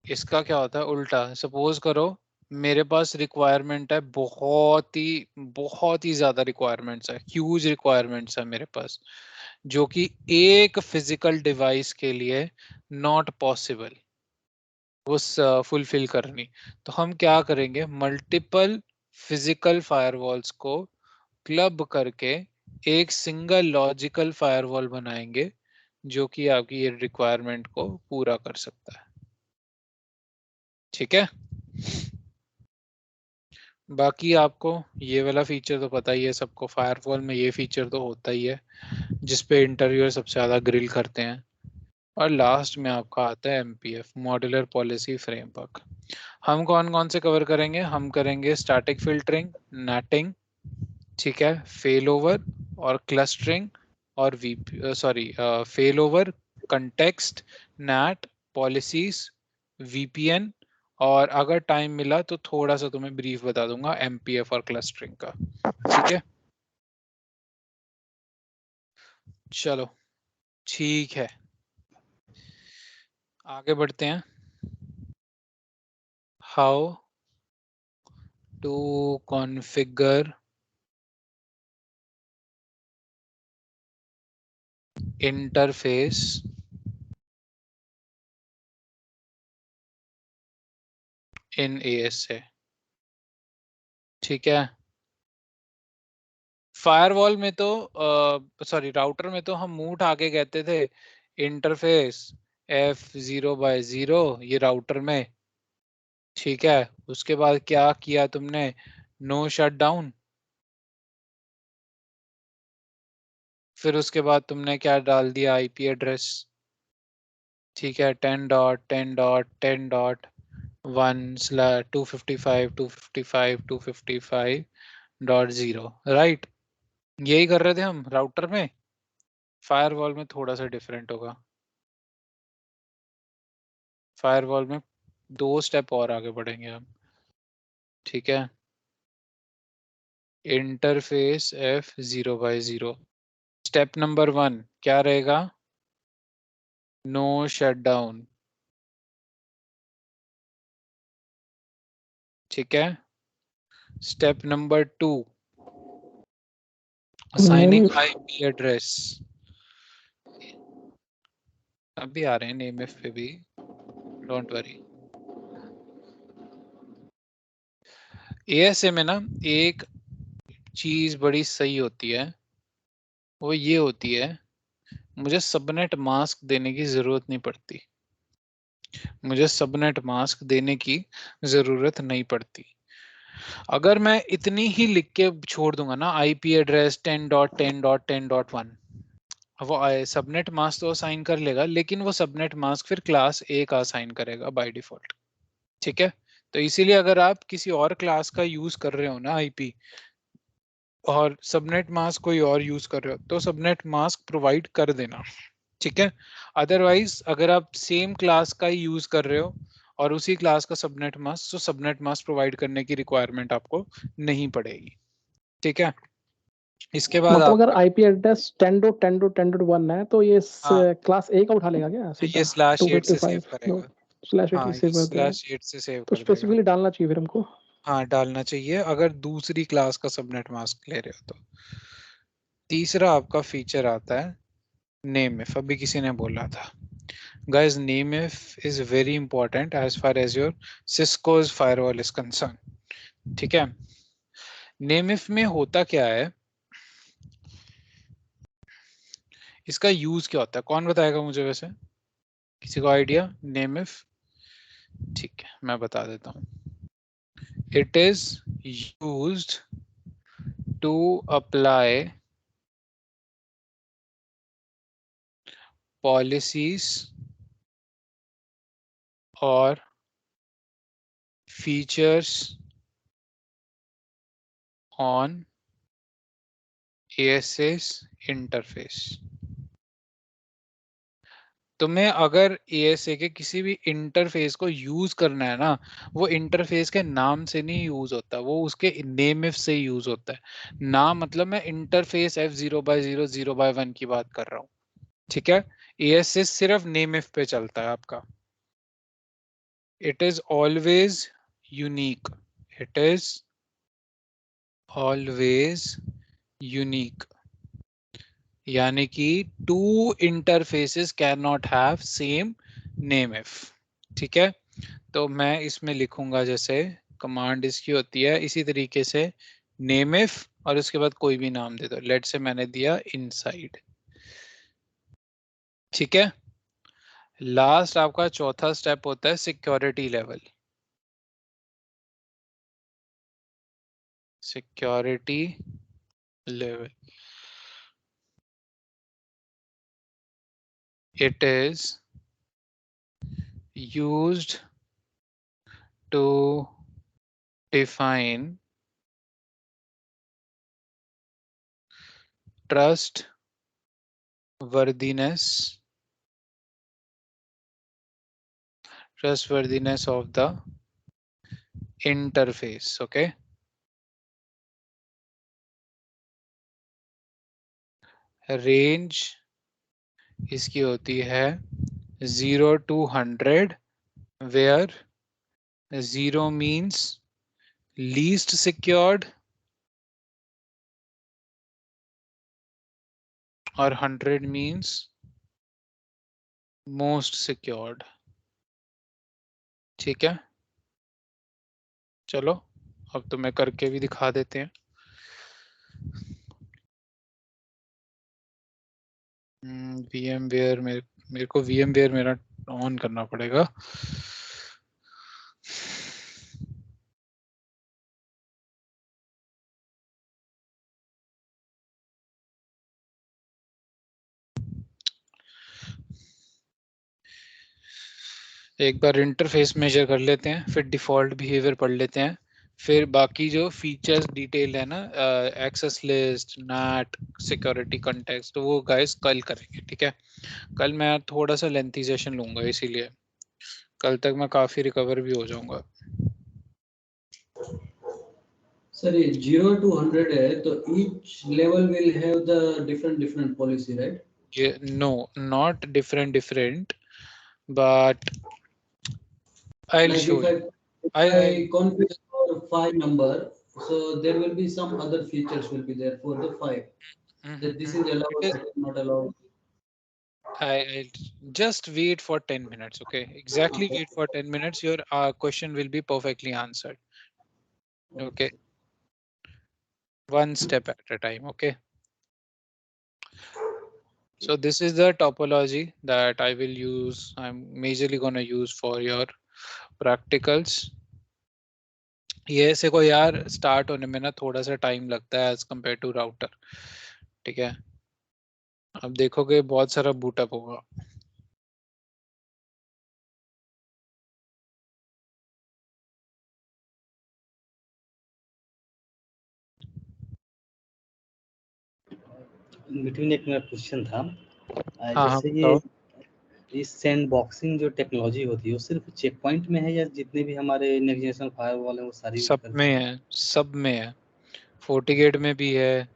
इसका क्या होता है उल्टा, सपोज करो मेरे पास रिक्वायरमेंट है, बहुत ही ज्यादा रिक्वायरमेंट्स है, ह्यूज रिक्वायरमेंट्स है मेरे पास, जो कि एक फिजिकल डिवाइस के लिए नॉट पॉसिबल वो फुलफिल करनी, तो हम क्या करेंगे, मल्टीपल फिजिकल फायरवॉल्स को क्लब करके एक सिंगल लॉजिकल फायरवॉल बनाएंगे जो कि आपकी ये रिक्वायरमेंट को पूरा कर सकता है, ठीक है। बाकी आपको ये वाला फीचर तो पता ही है सबको, फायरवॉल में ये फीचर तो होता ही है जिसपे इंटरव्यूअर सबसे ज्यादा ग्रिल करते हैं। और लास्ट में आपका आता है एमपीएफ, मॉड्यूलर पॉलिसी फ्रेमवर्क। हम कौन कौन से कवर करेंगे, हम करेंगे स्टैटिक फिल्टरिंग, नेटिंग, ठीक है, फेल ओवर और क्लस्टरिंग, और failover, context, NAT, policies, VPN, और अगर टाइम मिला तो थोड़ा सा तुम्हें ब्रीफ बता दूंगा एमपीएफ और क्लस्टरिंग का, ठीक है। चलो ठीक है, आगे बढ़ते हैं। How to configure interface in ASA, ठीक है। फायरवॉल में तो राउटर में तो हम मुंह उठा के कहते थे इंटरफेस F0/0, ये राउटर में, ठीक है। उसके बाद क्या किया तुमने, नो शटडाउन, फिर उसके बाद तुमने क्या डाल दिया, आईपी एड्रेस, ठीक है, 10.10.10. 1/255.255.0 राइट। यही कर रहे थे हम राउटर में, फायरवॉल में थोड़ा सा डिफरेंट होगा। फायरवॉल में 2 स्टेप और आगे बढ़ेंगे हम, ठीक है। Interface F0/0। स्टेप नंबर 1 क्या रहेगा? नो शटडाउन, ठीक है। Step number 2 assigning name IP address. अभी आ रहे हैं नेम इफ पे भी, डोंट वरी। एएसए में ना एक चीज बड़ी सही होती है, वो ये होती है, मुझे सबनेट मास्क देने की जरूरत नहीं पड़ती। मुझे सबनेट मास्क देने की जरूरत नहीं पड़ती। अगर मैं इतनी ही लिख के छोड़ दूंगा ना, आईपी एड्रेस 10.10.10.1, वो सबनेट मास्क तो असाइन कर लेगा, लेकिन वो सबनेट मास्क फिर क्लास ए का असाइन करेगा बाय डिफॉल्ट, ठीक है। तो इसीलिए अगर आप किसी और क्लास का यूज कर रहे हो ना आईपी, और सबनेट मास्क कोई और यूज कर रहे हो, तो सबनेट मास्क प्रोवाइड कर देना, ठीक है। अदरवाइज अगर आप सेम क्लास का ही यूज कर रहे हो और उसी क्लास का सबनेट मास्क, तो सबनेट मास्क प्रोवाइड करने की रिक्वायरमेंट आपको नहीं पड़ेगी, ठीक है। इसके बाद मतलब अगर आपका आईपी एड्रेस 10.10.10.1 है तो ये हाँ, क्लास ए का उठा लेगा क्या ये सीधा /8 से सेव 255 करेगा। स्लैश एट हाँ, ये सेव कर देगा? /8 से सेव तो कर देगा। स्पेसिफिकली डालना चाहिए फिर हमको। हाँ, डालना चाहिए अगर दूसरी क्लास का सबनेट मास्क ले रहे हो तो। तीसरा आपका फीचर आता है नेम इफ। अभी किसी ने बोला था guys, name if is very important as far as your Cisco's firewall is concerned, ठीक है। नेम इफ में होता क्या है, इसका यूज क्या होता है, कौन बताएगा मुझे? वैसे किसी को आइडिया नेम इफ? ठीक है, मैं बता देता हूँ। It is used to apply policies और फीचर्स ऑन ASA's इंटरफेस। तुम्हें अगर ASA के किसी भी इंटरफेस को यूज करना है ना, वो इंटरफेस के नाम से नहीं यूज होता, वो उसके नेम इफ से यूज होता है। नाम मतलब मैं इंटरफेस F0/0 0/1 की बात कर रहा हूँ, ठीक है। ASA सिर्फ नेम इफ पे चलता है आपका। It is always unique, it is always unique, यानी कि 2 interfaces can not have same name if, ठीक है। तो मैं इसमें लिखूंगा, जैसे कमांड इसकी होती है इसी तरीके से, नेम इफ और उसके बाद कोई भी नाम दे दो। लेट से मैंने दिया इनसाइड, ठीक है। लास्ट आपका चौथा स्टेप होता है security level. Security level, it is used to define trustworthiness of the interface, okay। Range इसकी होती है 0 to 100, where 0 means least secured और 100 means most secured, ठीक है। चलो अब तुम्हें करके भी दिखा देते हैं। VMware मेरे को VMware मेरा ऑन करना पड़ेगा। एक बार इंटरफेस मेजर कर लेते हैं, फिर डिफॉल्ट बिहेवियर पढ़ लेते हैं, फिर बाकी जो फीचर्स डिटेल है ना, access list, NAT, security context, तो वो गाइस कल करेंगे, ठीक है। कल मैं थोड़ा सा लेंथी सेशन लूंगा, इसीलिए कल तक मैं काफी रिकवर भी हो जाऊंगा। सर ये 0 to 100 है, तो each level will have the different policy, right? No, not different, but I'll Like show if you. I I configure for 5 number, so there will be some other features will be there for the 5. That this is allowed, it is, that is not allowed. I'll just wait for 10 minutes, okay? Exactly Okay. wait for 10 minutes. Your question will be perfectly answered. Okay. One step at a time, okay? So this is the topology that I will use. I'm majorly gonna use for your practicals. ये ऐसे को यार start होने में ना थोड़ा सा time लगता है एज कम्पेयर टू राउटर, ठीक है। अब देखोगे बहुत सारा बूटअप होगा। बिटवीन एक मेरा क्वेश्चन था। हाँ, जैसे ये सैंड बॉक्सिंग जो टेक्नोलॉजी होती है वो सिर्फ चेक पॉइंट में है या जितने भी हमारे नेक्स्ट जनरेशन फायरवॉल है वो सारी सब में है, सब में है। फोर्टिगेट में भी है,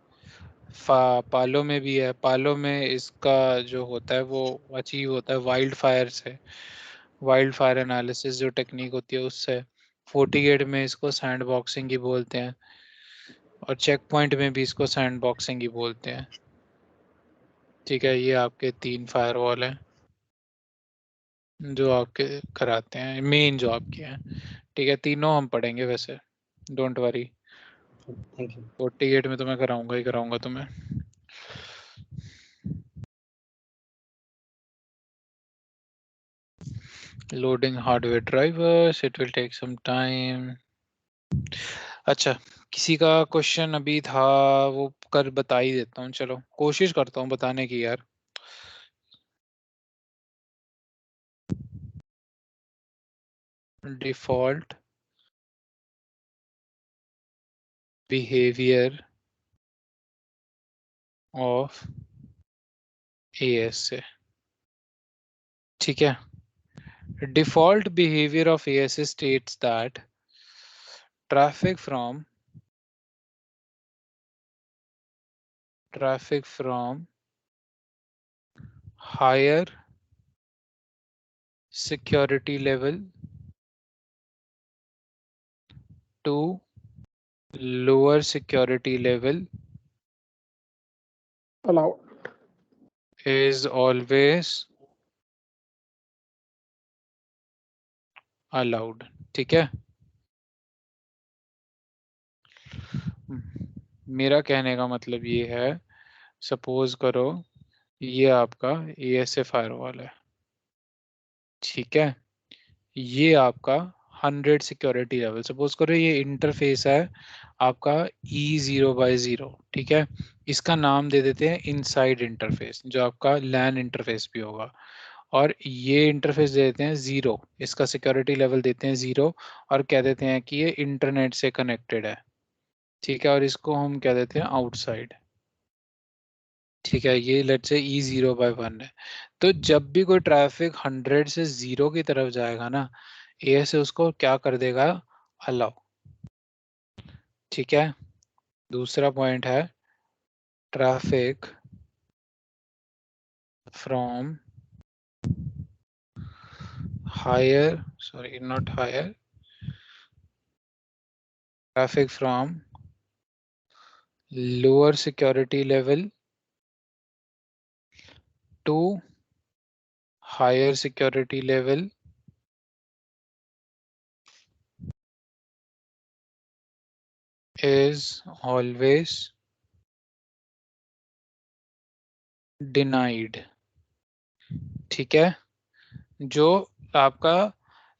पालो में भी है। पालो में इसका जो होता है वो अचीव होता है वाइल्ड फायर से, वाइल्ड फायर एनालिसिस जो टेक्निक होती है उससे। फोर्टिगेट में इसको सैंड बॉक्सिंग ही बोलते हैं, और चेक पॉइंट में भी इसको सैंड बॉक्सिंग ही बोलते हैं, ठीक है। ये आपके 3 फायरवॉल हैं जो आपके कराते हैं, मेन जो आपके हैं, ठीक है। तीनों हम पढ़ेंगे वैसे, डोंट वरी। Thank you. 48 में तो मैं कराऊंगा ही कराऊंगा तुम्हें। Loading hardware drivers, it will take some time. अच्छा, किसी का क्वेश्चन अभी था वो कर बता ही देता हूँ, चलो कोशिश करता हूँ बताने की यार। डिफॉल्ट बिहेवियर ऑफ एएस से, ठीक है। Default behaviour of as states that traffic from higher security level to lower security level allowed. is always allowed, ठीक है। मेरा कहने का मतलब ये है, सपोज करो ये आपका ASA फायरवॉल है, ठीक है। ये आपका 100 सिक्योरिटी लेवल, सपोज करो ये इंटरफेस है आपका E0/0, ठीक है। इसका नाम दे देते हैं इनसाइड इंटरफेस, जो आपका लैन इंटरफेस भी होगा। और ये इंटरफेस दे देते हैं 0, इसका सिक्योरिटी लेवल देते हैं 0, और कह देते हैं कि ये इंटरनेट से कनेक्टेड है, ठीक है। और इसको हम कह देते हैं आउटसाइड, ठीक है। ये लेट्स से E0/1 है। तो जब भी कोई ट्रैफिक 100 से 0 की तरफ जाएगा ना, AS उसको क्या कर देगा, अलाउ, ठीक है। दूसरा पॉइंट है traffic from higher, sorry not higher, traffic from lower security level to higher security level is always denied, ठीक है। जो आपका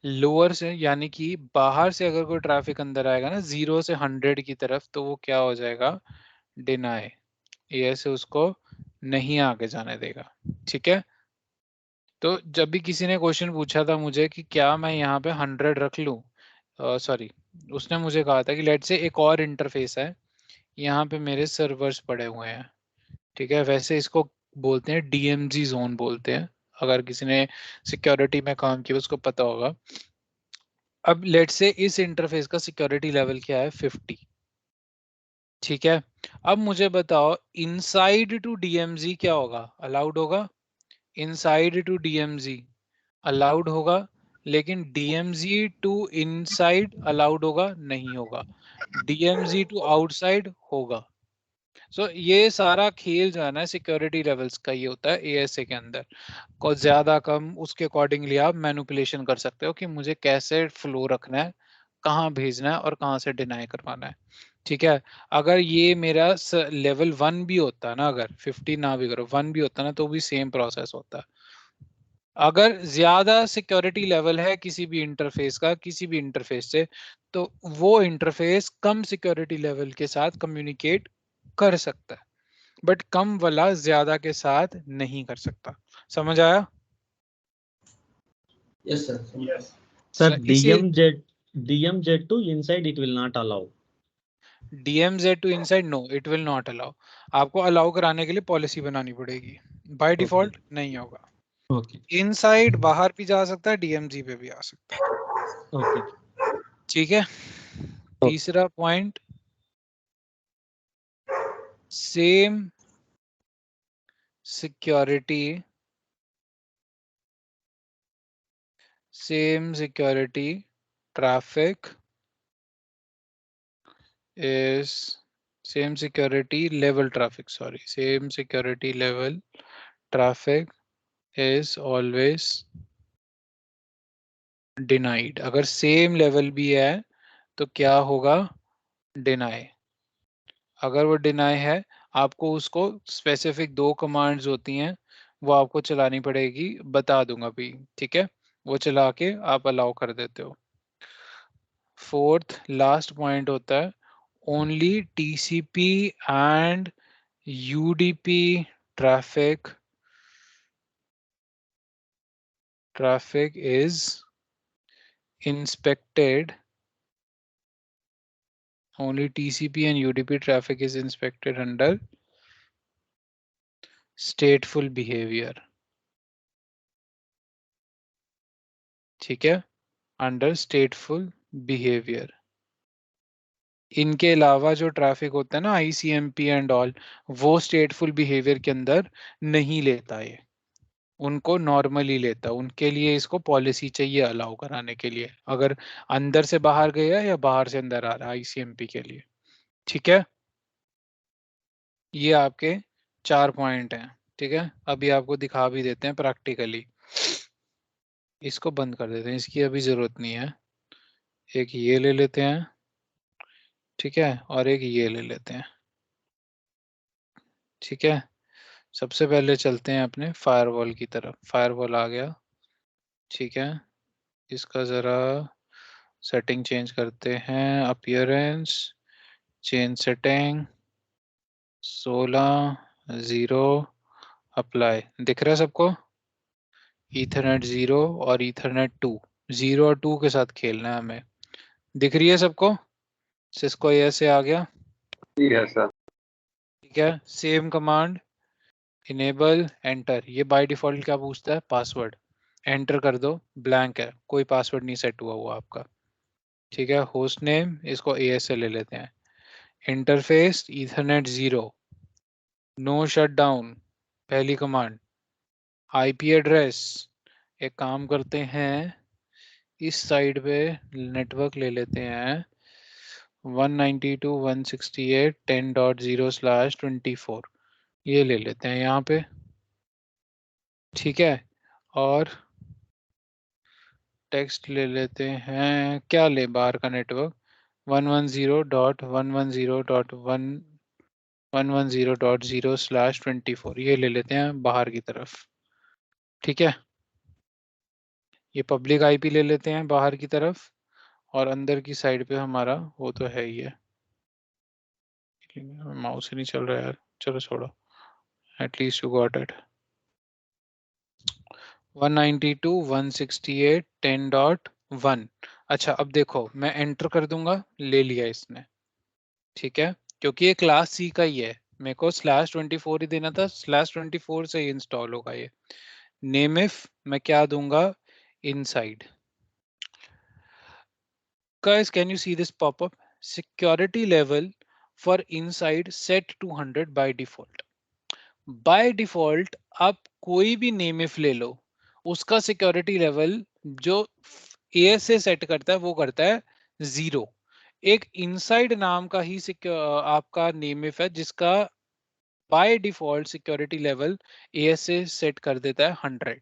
लोअर से यानी कि बाहर से अगर कोई ट्रैफिक अंदर आएगा ना 0 से 100 की तरफ, तो वो क्या हो जाएगा, डिनाई, ये से उसको नहीं आगे जाने देगा, ठीक है। तो जब भी किसी ने क्वेश्चन पूछा था मुझे कि क्या मैं यहाँ पे 100 रख लूँ, सॉरी, उसने मुझे कहा था कि लेट से एक और इंटरफेस है, यहाँ पे मेरे सर्वर्स पड़े हुए हैं, ठीक है, वैसे इसको बोलते हैं DMZ जोन बोलते हैं, अगर किसी ने सिक्योरिटी में काम किया उसको पता होगा। अब लेट से इस इंटरफेस का सिक्योरिटी लेवल क्या है, 50, ठीक है। अब मुझे बताओ इनसाइड टू DMZ क्या होगा, अलाउड होगा, इनसाइड टू DMZ अलाउड होगा, लेकिन DMZ टू इनसाइड अलाउड होगा, नहीं होगा, DMZ टू आउटसाइड होगा। सो ये सारा खेल जो है ना सिक्योरिटी लेवल्स का ये होता है ASA के अंदर, को ज्यादा कम उसके अकॉर्डिंगली आप मैनिपुलेशन कर सकते हो कि मुझे कैसे फ्लो रखना है, कहाँ भेजना है और कहाँ से डिनाई करवाना है, ठीक है। अगर ये मेरा लेवल 1 भी होता है ना, अगर 50 ना भी करो 1 भी होता है ना, तो भी सेम प्रोसेस होता है। अगर ज्यादा सिक्योरिटी लेवल है किसी भी इंटरफेस का, किसी भी इंटरफेस से, तो वो इंटरफेस कम सिक्योरिटी लेवल के साथ कम्युनिकेट कर सकता है, बट कम वाला ज्यादा के साथ नहीं कर सकता। समझ आया? Yes, sir. Yes. Sir, इसी DMZ to inside it will not allow. DMZ to inside, no it will not allow. आपको अलाउ कराने के लिए पॉलिसी बनानी पड़ेगी, बाय डिफॉल्ट नहीं होगा। Okay. इनसाइड बाहर भी जा सकता है, DMZ पे भी आ सकता है, Okay. ठीक है। तीसरा point, same security traffic is same security level traffic, sorry, same security level traffic is always denied। अगर सेम लेवल भी है तो क्या होगा, डिनाई। अगर वो डिनाई है, आपको उसको स्पेसिफिक 2 कमांड्स होती हैं, वो आपको चलानी पड़ेगी, बता दूंगा भी, ठीक है, वो चला के आप अलाउ कर देते हो। फोर्थ लास्ट पॉइंट होता है only TCP and UDP traffic is inspected, only TCP and UDP traffic is inspected under stateful behavior, ठीक है, under stateful behavior। इनके अलावा जो ट्रैफिक होता है ना ICMP एंड ऑल, वो स्टेटफुल बिहेवियर के अंदर नहीं लेता है, उनको नॉर्मली लेता, उनके लिए इसको पॉलिसी चाहिए अलाउ कराने के लिए, अगर अंदर से बाहर गया या बाहर से अंदर आ रहा है ICMP के लिए, ठीक है। ये आपके 4 पॉइंट हैं, ठीक है। अभी आपको दिखा भी देते हैं प्रैक्टिकली, इसको बंद कर देते हैं, इसकी अभी जरूरत नहीं है। एक ये ले लेते हैं, ठीक है, और एक ये ले लेते हैं, ठीक है। सबसे पहले चलते हैं अपने फायरवॉल की तरफ, फायरवॉल आ गया, ठीक है। इसका जरा सेटिंग चेंज करते हैं, अपीयरेंस, चेंज सेटिंग 16:0 अप्लाई, दिख रहा है सबको? ईथरनेट 0 और ईथरनेट 2, 0 और 2 के साथ खेलना है हमें, दिख रही है सबको? सिस्को ऐसे आ गया, यस सर। ठीक है। सेम कमांड इनेबल एंटर, ये बाय डिफॉल्ट क्या पूछता है, पासवर्ड, एंटर कर दो, ब्लैंक है, कोई पासवर्ड नहीं सेट हुआ आपका, ठीक है। होस्ट नेम इसको ASA ले लेते हैं, interface ethernet 0, no shut down पहली कमांड, IP एड्रेस, एक काम करते हैं इस साइड पे नेटवर्क ले लेते हैं 192.168.10.0/24, ये ले लेते हैं यहाँ पे, ठीक है। और टेक्स्ट ले लेते हैं, क्या ले बाहर का नेटवर्क 110.110.0/24, ये ले लेते हैं बाहर की तरफ, ठीक है। ये पब्लिक IP ले लेते हैं बाहर की तरफ, और अंदर की साइड पे हमारा वो तो है ही है, माउस ही नहीं चल रहा यार, चलो छोड़ो, एटलीस्ट यू गॉट इट। 192.168.10.1। अच्छा अब देखो मैं एंटर कर दूंगा, ले लिया इसने, ठीक है, क्योंकि ये क्लास सी का ही है, मेरे को /24 ही देना था, /24 से ही इंस्टॉल होगा ये। नेम इफ मैं क्या दूंगा, inside. Guys, can you see this pop-up? Security level for inside set to 100 by default. By default आप कोई भी नेम इफ ले लो, उसका सिक्योरिटी लेवल जो ASA सेट करता है वो करता है 0। एक इनसाइड नाम का ही आपका नेम इफ है जिसका by default security level ASA set कर देता है 100,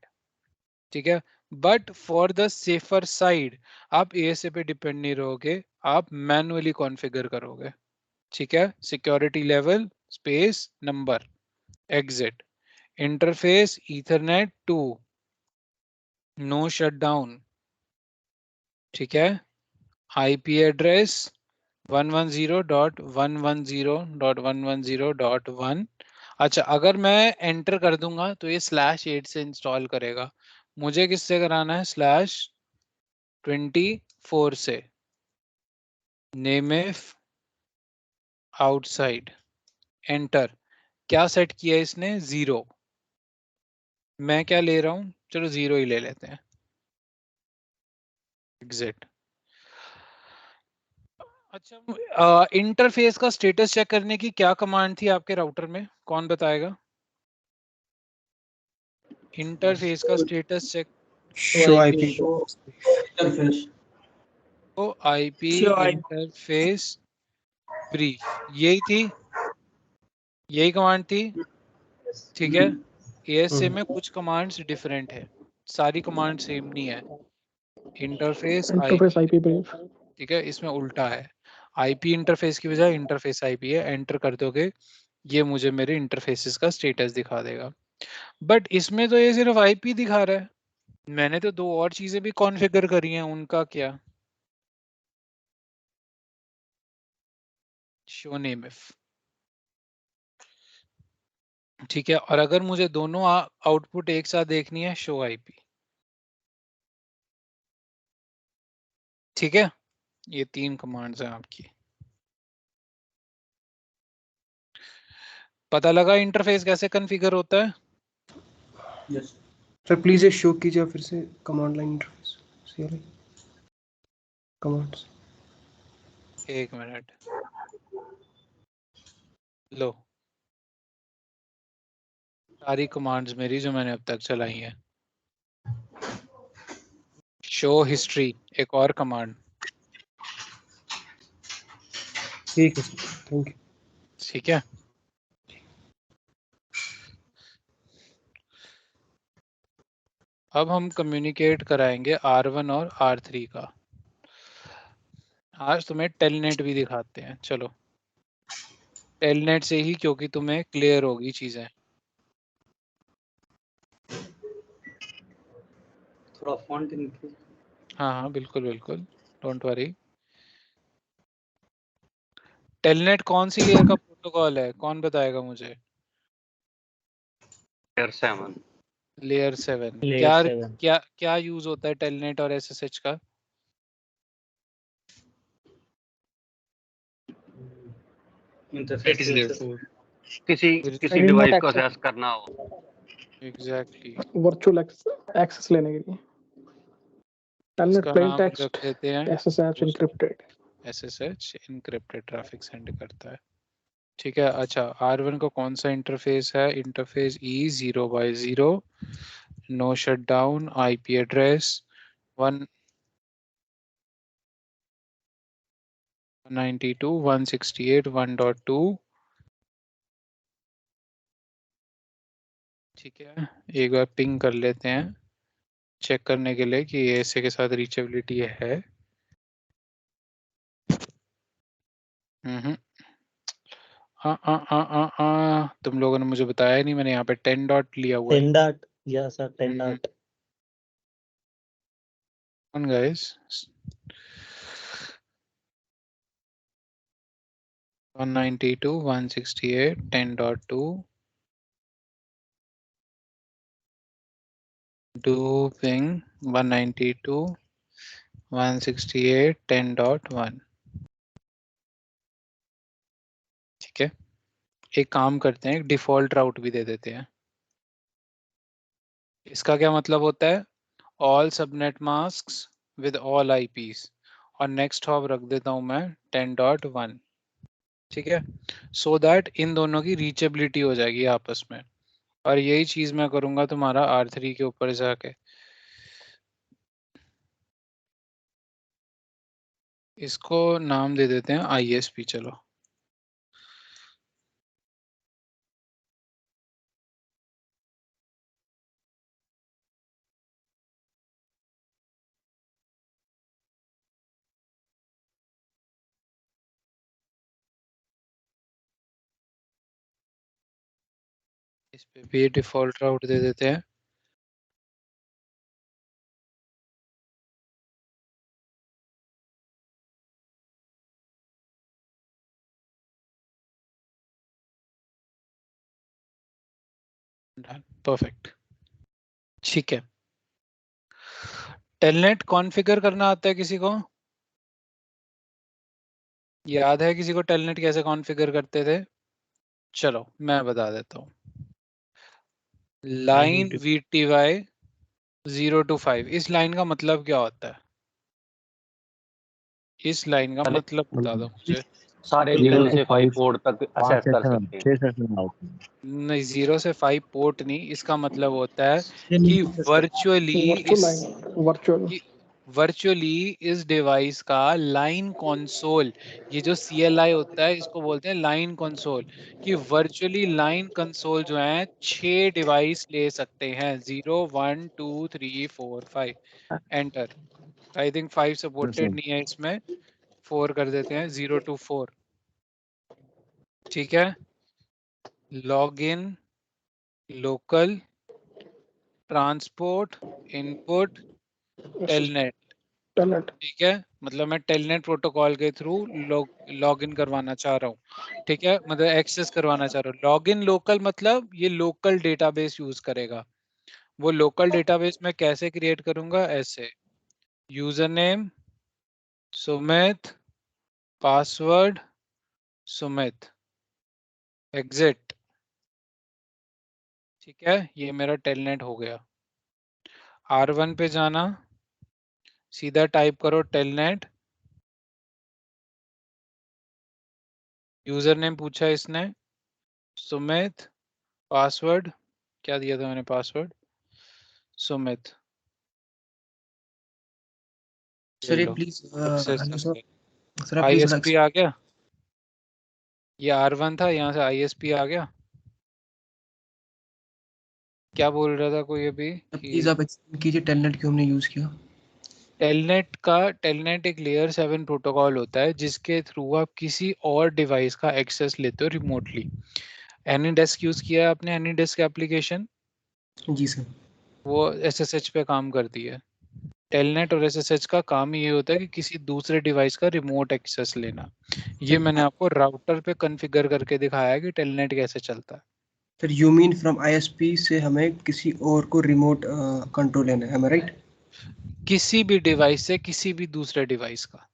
ठीक है। But for the safer side आप ASA पे डिपेंड नहीं रहोगे, आप मैन्युअली कॉन्फ़िगर करोगे, ठीक है। Security level space number exit interface ethernet 2 no shutdown, ठीक है। IP address 110.110.110.1। अच्छा अगर मैं एंटर कर दूंगा तो ये /8 से इंस्टॉल करेगा, मुझे किससे कराना है, /24 से। नेम इफ आउटसाइड एंटर, क्या सेट किया इसने, 0। मैं क्या ले रहा हूं, चलो 0 ही ले लेते हैं, एग्जिट। अच्छा इंटरफेस का स्टेटस चेक करने की क्या कमांड थी आपके राउटर में, कौन बताएगा। इंटरफेस का status check, show IP interface. तो IP Show IP. Interface brief, यही थी, यही कमांड थी, ठीक है। ASA में कुछ कमांड्स डिफरेंट है, सारी कमांड सेम नहीं है। Interface interface IP, IP brief. ठीक है, इसमें उल्टा है, IP इंटरफेस की बजाय इंटरफेस IP है। एंटर कर दोगे ये मुझे मेरे इंटरफेसेस का स्टेटस दिखा देगा, बट इसमें तो ये सिर्फ IP दिखा रहा है, मैंने तो 2 और चीजें भी कॉन्फ़िगर करी हैं, उनका क्या। शो नेम इफ, ठीक है, और अगर मुझे दोनों आउटपुट एक साथ देखनी है, शो IP, ठीक है। ये 3 कमांड्स हैं आपकी। पता लगा इंटरफेस कैसे कॉन्फ़िगर होता है। Yes. सर प्लीज ये शो कीजिए फिर से command line interface CLI commands. 1 minute, लो सारी कमांड्स मेरी जो मैंने अब तक चलाई हैं। शो हिस्ट्री एक और कमांड, ठीक है सर, थैंक यू। ठीक है। अब हम कम्युनिकेट कराएंगे R1 और R3 का। आज तुम्हें टेलनेट भी दिखाते हैं, चलो टेलनेट से ही, क्योंकि तुम्हें क्लियर होगी चीजें। थोड़ा फॉन्ट इंक्रीज। हाँ हाँ बिल्कुल बिल्कुल, डोंट वरी। टेलनेट कौन सी लेयर का प्रोटोकॉल है, कौन बताएगा मुझे। लेयर 7। क्या 7 क्या क्या यूज होता है टेलनेट और SSH का। इंटरफेस किसी आई डिड डिवाइस नॉट को एक्सेस करना हो। एग्जैक्टली, वर्चुअल एक्सेस लेने के लिए। टेलनेट इसका प्लेन नाम टेक्स्ट रख देते हैं SSH encrypted. SSH encrypted traffic send करता है, ठीक है। अच्छा R1 का कौन सा इंटरफेस है, interface E0/0 no shutdown IP address 192.168.1.2, ठीक है। एक बार पिंग कर लेते हैं चेक करने के लिए कि ASA के साथ रीचेबिलिटी है। हम्म तुम लोगों ने मुझे बताया नहीं, मैंने यहाँ पे 10 डॉट लिया हुआ है। 10 dot, yeah sir, 10 dot. on guys, 192.168.10.2 do ping 192.168.10.1। ठीक है, एक काम करते हैं, एक डिफॉल्ट राउट भी दे देते हैं। इसका क्या मतलब होता है? All subnet masks with all eyepiece, और नेक्स्ट हॉप रख देता हूं मैं 10.1। ठीक है, सो दैट इन दोनों की रीचेबिलिटी हो जाएगी आपस में। और यही चीज मैं करूंगा तुम्हारा R3 के ऊपर जाके। इसको नाम दे देते हैं ISP। चलो, इस पे भी डिफॉल्ट राउट दे देते हैं। परफेक्ट, ठीक है। टेलनेट कॉन्फ़िगर करना आता है किसी को? याद है किसी को टेलनेट कैसे कॉन्फ़िगर करते थे? चलो मैं बता देता हूँ। लाइन VTY 0 to 5, इस लाइन का मतलब क्या होता है? इस लाइन का मतलब बता दो मुझे। सारे 0 से 5 पोर्ट तक एक्सेस कर सकते हैं। नहीं, 0 से 5 पोर्ट नहीं, इसका मतलब होता है कि वर्चुअली इस डिवाइस का लाइन कंसोल, ये जो CLI होता है इसको बोलते हैं लाइन कंसोल, कि वर्चुअली लाइन कंसोल जो है 6 डिवाइस ले सकते हैं, 0 1 2 3 4 5। एंटर। आई थिंक 5 सपोर्टेड नहीं है इसमें, 4 कर देते हैं, 0 to 4। ठीक है, log in, local, transport, input, telnet. ठीक है, मतलब मैं टेलनेट प्रोटोकॉल के थ्रू लॉग इन करवाना चाह रहा हूँ। ठीक है, मतलब एक्सेस करवाना चाह रहा हूँ। लॉग इन लोकल मतलब ये लोकल डेटाबेस यूज करेगा। वो लोकल डेटाबेस मैं कैसे क्रिएट करूंगा? ऐसे, user name Sumit, password Sumit, exit. ठीक है, ये मेरा टेलनेट हो गया। R1 पे जाना, सीधा टाइप करो टेलनेट। यूजर नेम पूछा इसने, सुमित, पासवर्ड क्या दिया था मैंने? पासवर्ड सुमित। सर ये प्लीज सर आप प्लीज ISP आ गया, ये R1 था, यहाँ से ISP आ गया। क्या बोल रहा था कोई अभी? प्लीज आप एक्सप्लेन कीजिए टेलनेट क्यों हमने यूज किया। टेलनेट एक लेयर 7 प्रोटोकॉल होता है जिसके थ्रू आप किसी और डिवाइस का एक्सेस लेते हो रिमोटली। एनीडेस्क यूज किया है आपने? AnyDesk application? जी सर। वो SSH पे काम करती है। टेलनेट और SSH का काम ये होता है कि किसी दूसरे डिवाइस का रिमोट एक्सेस लेना। ये मैंने आपको राउटर पे कॉन्फ़िगर करके दिखाया है कि टेलनेट कैसे चलता है। Sir you mean from ISP से हमें किसी और को रिमोट कंट्रोल लेना है, राइट? किसी भी डिवाइस से किसी भी दूसरे डिवाइस का,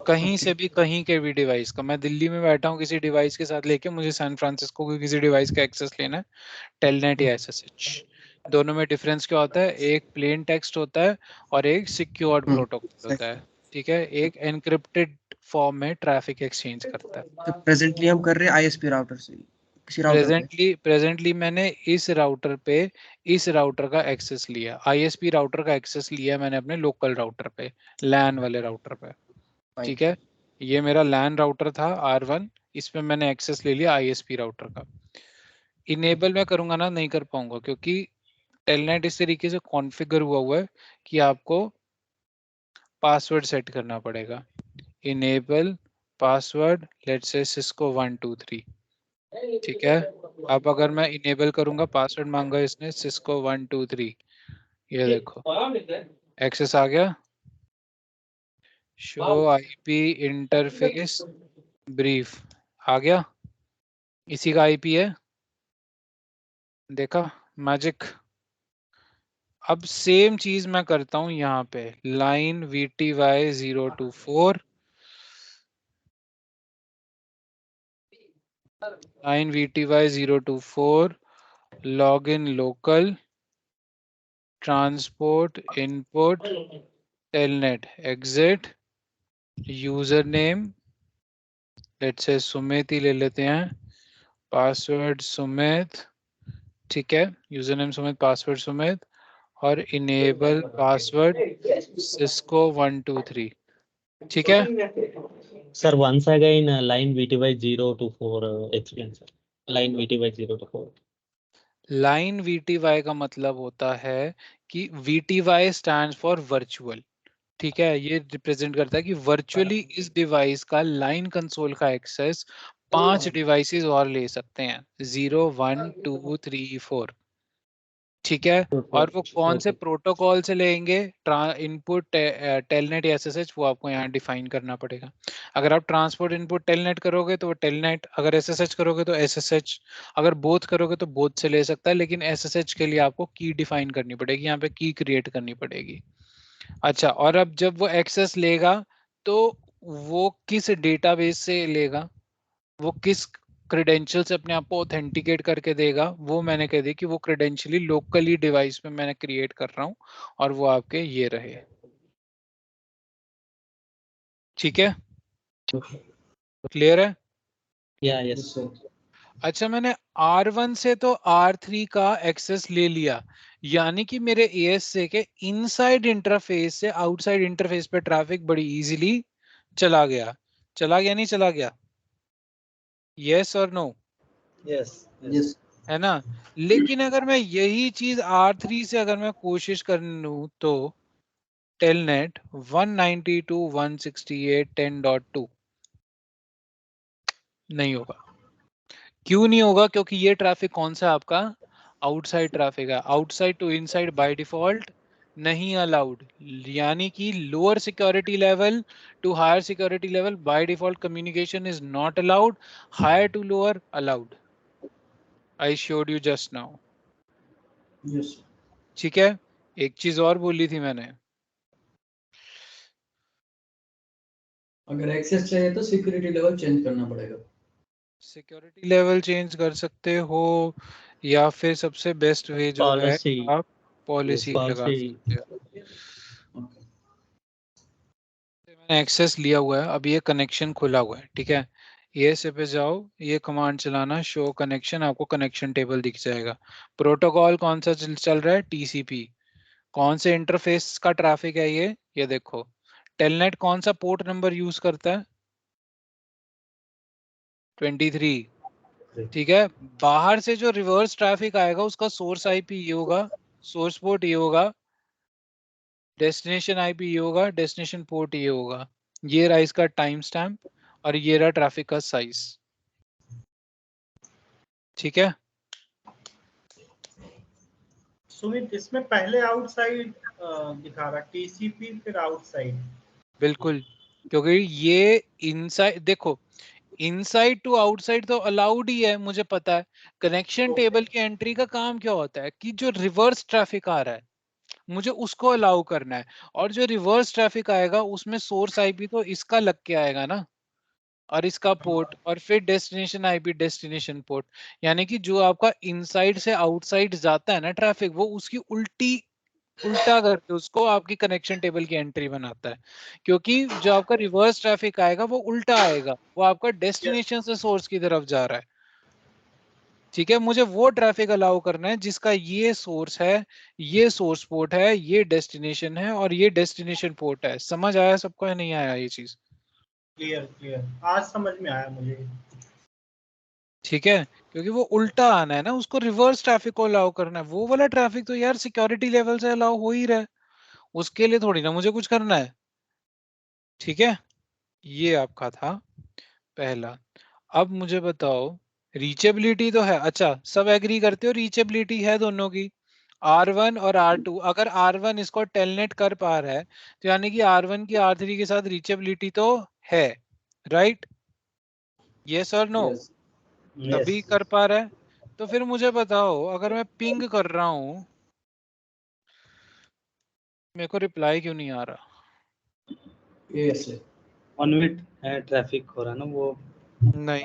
कहीं से भी, कहीं के भी डिवाइस का। मैं दिल्ली में बैठा हूँ किसी डिवाइस के साथ लेके, मुझे सैन फ्रांसिस्को के किसी डिवाइस का एक्सेस लेना है, टेलनेट या SSH। दोनों में डिफरेंस क्या होता है? एक प्लेन टेक्स्ट होता है और एक सिक्योर्ड प्रोटोकॉल होता है। ठीक है, एक एनक्रिप्टेड फॉर्म में ट्रैफिक एक्सचेंज करता है। तो प्रेजेंटली हम कर रहे हैं ISP राउटर से, किसी राउटर पे। प्रेजेंटली मैंने इस राउटर पे इस राउटर का एक्सेस लिया, ISP राउटर का एक्सेस लिया मैंने अपने लोकल राउटर पे, LAN वाले राउटर पे। ठीक है, ये मेरा LAN राउटर था R1, इस पे मैंने एक्सेस ले लिया ISP राउटर का। इनेबल मैं करूंगा ना, नहीं कर पाऊंगा, क्योंकि टेलनेट इस तरीके से कॉन्फ़िगर हुआ है कि आपको पासवर्ड सेट करना पड़ेगा। Enable password, let's say Cisco 1 2 3। ठीक है, अब अगर मैं इनेबल करूंगा, पासवर्ड मांगा इसने सिस्को 1 2 3, ये देखो एक्सेस आ गया। शो IP इंटरफेस ब्रीफ आ गया, इसी का IP है। देखा मैजिक? अब सेम चीज मैं करता हूं यहाँ पे, line VTY 024, line VTY 024, login local, transport input, telnet exit, username let's say Sumit ही ले लेते हैं, पासवर्ड सुमित, ठीक है, यूजरनेम सुमित, पासवर्ड सुमित, और इनेबल पासवर्ड सिस्को 123, ठीक है Sir, once again, line VTY 024, explain, sir. Line VTY 024. Line VTY का मतलब होता है कि VTY स्टैंड्स फॉर वर्चुअल, ठीक है, ये रिप्रेजेंट करता है कि वर्चुअली इस डिवाइस का लाइन कंसोल का एक्सेस 5 डिवाइसेस और ले सकते हैं, 0 1 2 3 4, ठीक है, और वो कौन से प्रोटोकॉल से लेंगे, इनपुट टेलनेट या SSH, वो आपको यहाँ डिफाइन करना पड़ेगा। अगर आप ट्रांसपोर्ट इनपुट टेलनेट करोगे तो वो टेलनेट, अगर SSH करोगे तो SSH, अगर बोथ करोगे तो बोथ से ले सकता है, लेकिन SSH के लिए आपको की डिफाइन करनी पड़ेगी, यहाँ पे की क्रिएट करनी पड़ेगी। अच्छा, और अब जब वो एक्सेस लेगा तो वो किस डेटाबेस से लेगा, वो किस क्रेडेंशियल से अपने आप को ऑथेंटिकेट करके देगा, वो मैंने कह दिया कि वो क्रेडेंशियली लोकली डिवाइस में मैंने क्रिएट कर रहा हूं, और वो आपके ये रहे, ठीक है, क्लियर है? Yeah, yes. अच्छा, मैंने R1 से तो R3 का एक्सेस ले लिया, यानी कि मेरे ASA के इनसाइड इंटरफेस से आउटसाइड इंटरफेस पे ट्रैफिक बड़ी इजीली चला गया, नहीं चला गया? यस और नो? Yes. है ना? लेकिन अगर मैं यही चीज R3 से अगर मैं कोशिश कर लूं तो टेलनेट 192.168.10.2 नहीं होगा। क्यों नहीं होगा? क्योंकि ये ट्रैफिक कौन सा आपका आउटसाइड ट्रैफिक है, outside to inside by default नहीं अलाउड, यानी कि lower security level to higher security level by default communication is not allowed, higher to lower allowed. I showed you just now, Yes. ठीक है। एक चीज और बोली थी मैंने, अगर एक्सेस चाहिए तो सिक्योरिटी लेवल चेंज करना पड़ेगा। सिक्योरिटी लेवल चेंज कर सकते हो, या फिर सबसे बेस्ट वे जो है Policy. आप पॉलिसी लगा Policy. सकते हो। मैंने एक्सेस लिया हुआ है, अब ये कनेक्शन खुला हुआ है, ठीक है, ये से पे जाओ, ये कमांड चलाना, शो कनेक्शन, आपको कनेक्शन टेबल दिख जाएगा। प्रोटोकॉल कौन सा चल रहा है? TCP। कौन से इंटरफेस का ट्रैफिक है ये देखो। टेलनेट कौन सा पोर्ट नंबर यूज करता है? 23, ठीक है। बाहर से जो रिवर्स ट्रैफिक आएगा उसका सोर्स IP ये होगा, सोर्स पोर्ट ये होगा, डेस्टिनेशन IP ये होगा, डेस्टिनेशन पोर्ट ये होगा। ये रहा इसका टाइम स्टैम्प, और ये रहा ट्रैफिक का साइज, ठीक है। सुमित, इसमें पहले आउटसाइड दिखा रहा, TCP फिर आउटसाइड। बिल्कुल, क्योंकि ये इनसाइड, देखो इनसाइड टू आउटसाइड तो अलाउड ही है, मुझे पता है। कनेक्शन टेबल की एंट्री का काम क्या होता है कि जो रिवर्स ट्रैफिक आ रहा है मुझे उसको अलाउ करना है, और जो रिवर्स ट्रैफिक आएगा उसमें सोर्स IP तो इसका लग के आएगा ना, और इसका पोर्ट, और फिर डेस्टिनेशन IP डेस्टिनेशन पोर्ट, यानी कि जो आपका इनसाइड से आउटसाइड जाता है ना ट्रैफिक, वो उसकी उल्टा करके उसको आपकी कनेक्शन टेबल की एंट्री बनाता है, क्योंकि जो आपका रिवर्स ट्रैफिक आएगा वो उल्टा आएगा, वो आपका डेस्टिनेशन से सोर्स की तरफ जा रहा है, ठीक है। मुझे वो ट्रैफिक अलाउ करना है जिसका ये सोर्स है, ये सोर्स पोर्ट है, ये डेस्टिनेशन है, और ये डेस्टिनेशन पोर्ट है। समझ आया सबको या नहीं आया ये चीज? क्लियर, आज समझ में आया मुझे। ठीक है, क्योंकि वो उल्टा आना है ना, उसको रिवर्स ट्रैफिक को अलाउ करना है। वो वाला ट्रैफिक तो यार सिक्योरिटी लेवल से अलाउ हो ही रहा है, उसके लिए थोड़ी ना मुझे कुछ करना है, ठीक है। ये आपका था पहला। अब मुझे बताओ, रीचेबिलिटी तो है, अच्छा सब एग्री करते हो रीचेबिलिटी है दोनों की, R1 और R2। अगर R1 इसको टेलनेट कर पा रहा है तो यानी कि R1 की R3 के साथ रीचेबिलिटी तो है, राइट? यस और नो? तभी कर पा रहा है। तो फिर मुझे बताओ, अगर मैं पिंग कर रहा हूं मेरे को रिप्लाई क्यों नहीं आ रहा? Yes. ऑनविट है, ट्रैफिक हो रहा है ना वो। नहीं,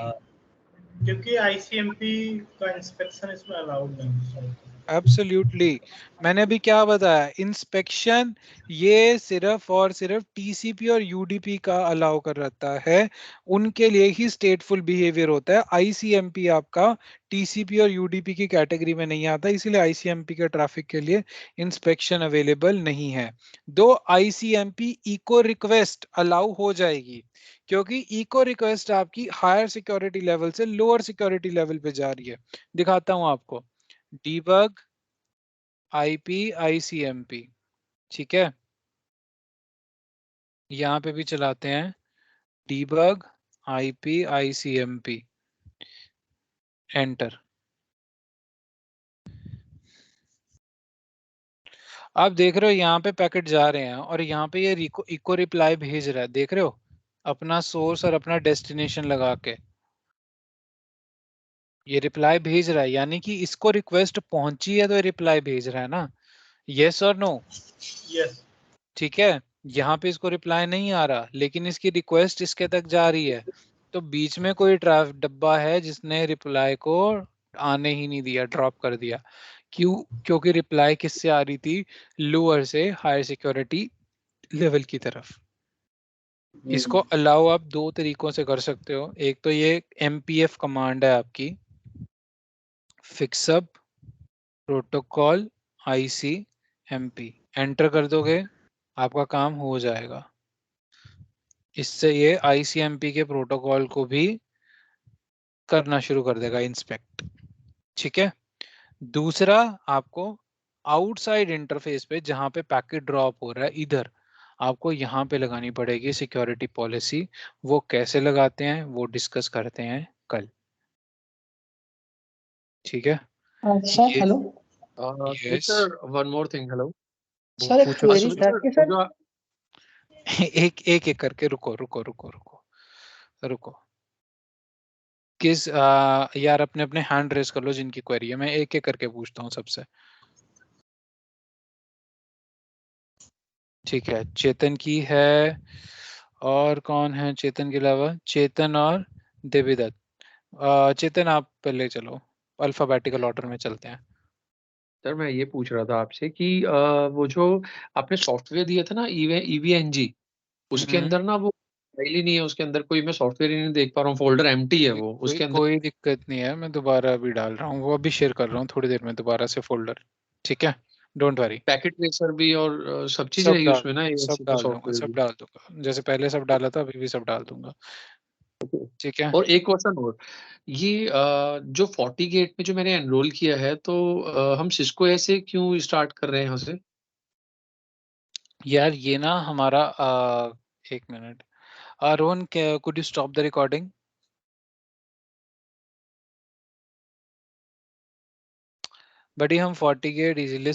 क्योंकि आईसीएमपी का इंस्पेक्शन इसमें अलाउड नहीं है। एब्सोल्युटली। मैंने अभी क्या बताया, इंस्पेक्शन ये सिर्फ और सिर्फ टीसीपी और यूडीपी का अलाउ कर रहता है, उनके लिए ही स्टेटफुल बिहेवियर होता है। आईसीएमपी आपका टीसीपी और यूडीपी की कैटेगरी में नहीं आता, इसीलिए आईसीएमपी के ट्रैफिक के लिए इंस्पेक्शन अवेलेबल नहीं है। दो आईसीएमपी इको रिक्वेस्ट अलाउ हो जाएगी, क्योंकि इको रिक्वेस्ट आपकी हायर सिक्योरिटी लेवल से लोअर सिक्योरिटी लेवल पे जा रही है। दिखाता हूं आपको, debug IP ICMP, ठीक है, यहां पे भी चलाते हैं debug IP ICMP, एंटर। आप देख रहे हो यहाँ पे पैकेट जा रहे हैं और यहाँ पे ये इको रिप्लाई भेज रहा है, देख रहे हो, अपना सोर्स और अपना डेस्टिनेशन लगा के ये रिप्लाई भेज रहा है, यानी कि इसको रिक्वेस्ट पहुंची है तो ये रिप्लाई भेज रहा है ना, यस और नो? यस। ठीक है, यहाँ पे इसको रिप्लाई नहीं आ रहा, लेकिन इसकी रिक्वेस्ट इसके तक जा रही है, तो बीच में कोई डब्बा है जिसने रिप्लाई को आने ही नहीं दिया, ड्रॉप कर दिया। क्यों? क्योंकि रिप्लाई किससे आ रही थी? लोअर से हायर सिक्योरिटी लेवल की तरफ। इसको अलाउ आप दो तरीकों से कर सकते हो, एक तो ये MPF कमांड है आपकी, फिक्सअप प्रोटोकॉल ICMP, एंटर कर दोगे आपका काम हो जाएगा। इससे ये ICMP के प्रोटोकॉल को भी करना शुरू कर देगा इंस्पेक्ट, ठीक है। दूसरा, आपको आउटसाइड इंटरफेस पे जहां पे पैकेट ड्रॉप हो रहा है, इधर आपको यहाँ पे लगानी पड़ेगी सिक्योरिटी पॉलिसी। वो कैसे लगाते हैं वो डिस्कस करते हैं कल, ठीक है। सर ये hello yes, sir one more thing, hello sir, एक पूछो क्वेरी पूछो। था कि सर एक एक एक करके, रुको रुको रुको रुको रुको, किस यार अपने अपने हैंड रेस कर लो जिनकी क्वेरी है, मैं एक एक करके पूछता हूँ सबसे, ठीक है। चेतन की है, और कौन है चेतन के अलावा? चेतन और देवीदत्त। चेतन आप पहले चलो, अल्फाबेटिकल ऑर्डर में चलते हैं। सर मैं ये पूछ रहा था आपसे कि वो जो आपने सॉफ्टवेयर दिया था ना EVNG, उसके अंदर ना वो फाइल ही नहीं है, उसके अंदर कोई मैं सॉफ्टवेयर ही नहीं देख पा रहा हूँ, फोल्डर एम्प्टी है वो, उसके अंदर कोई दिक्कत नहीं है, मैं दोबारा अभी डाल रहा हूँ, वो अभी शेयर कर रहा हूँ थोड़ी देर में दोबारा से फोल्डर, ठीक है, डोंट वरी। पैकेट ट्रेसर भी और सब चीज सब रहेगी डाल उसमें ना, सब ASC का डाल दूंगा, सॉफ्टवेयर सब भी। डाल दूंगा, जैसे पहले सब डाला था अभी भी सब डाल दूंगा, ठीक है। और एक क्वेश्चन और, ये जो 40 गेट में जो मैंने एनरोल किया है, तो हम सिस्को ऐसे क्यों स्टार्ट कर रहे हैं यहाँ से? यार ये ना हमारा एक minute, Rohan could you stop the recording? बड़ी हम 40 गेट इजीली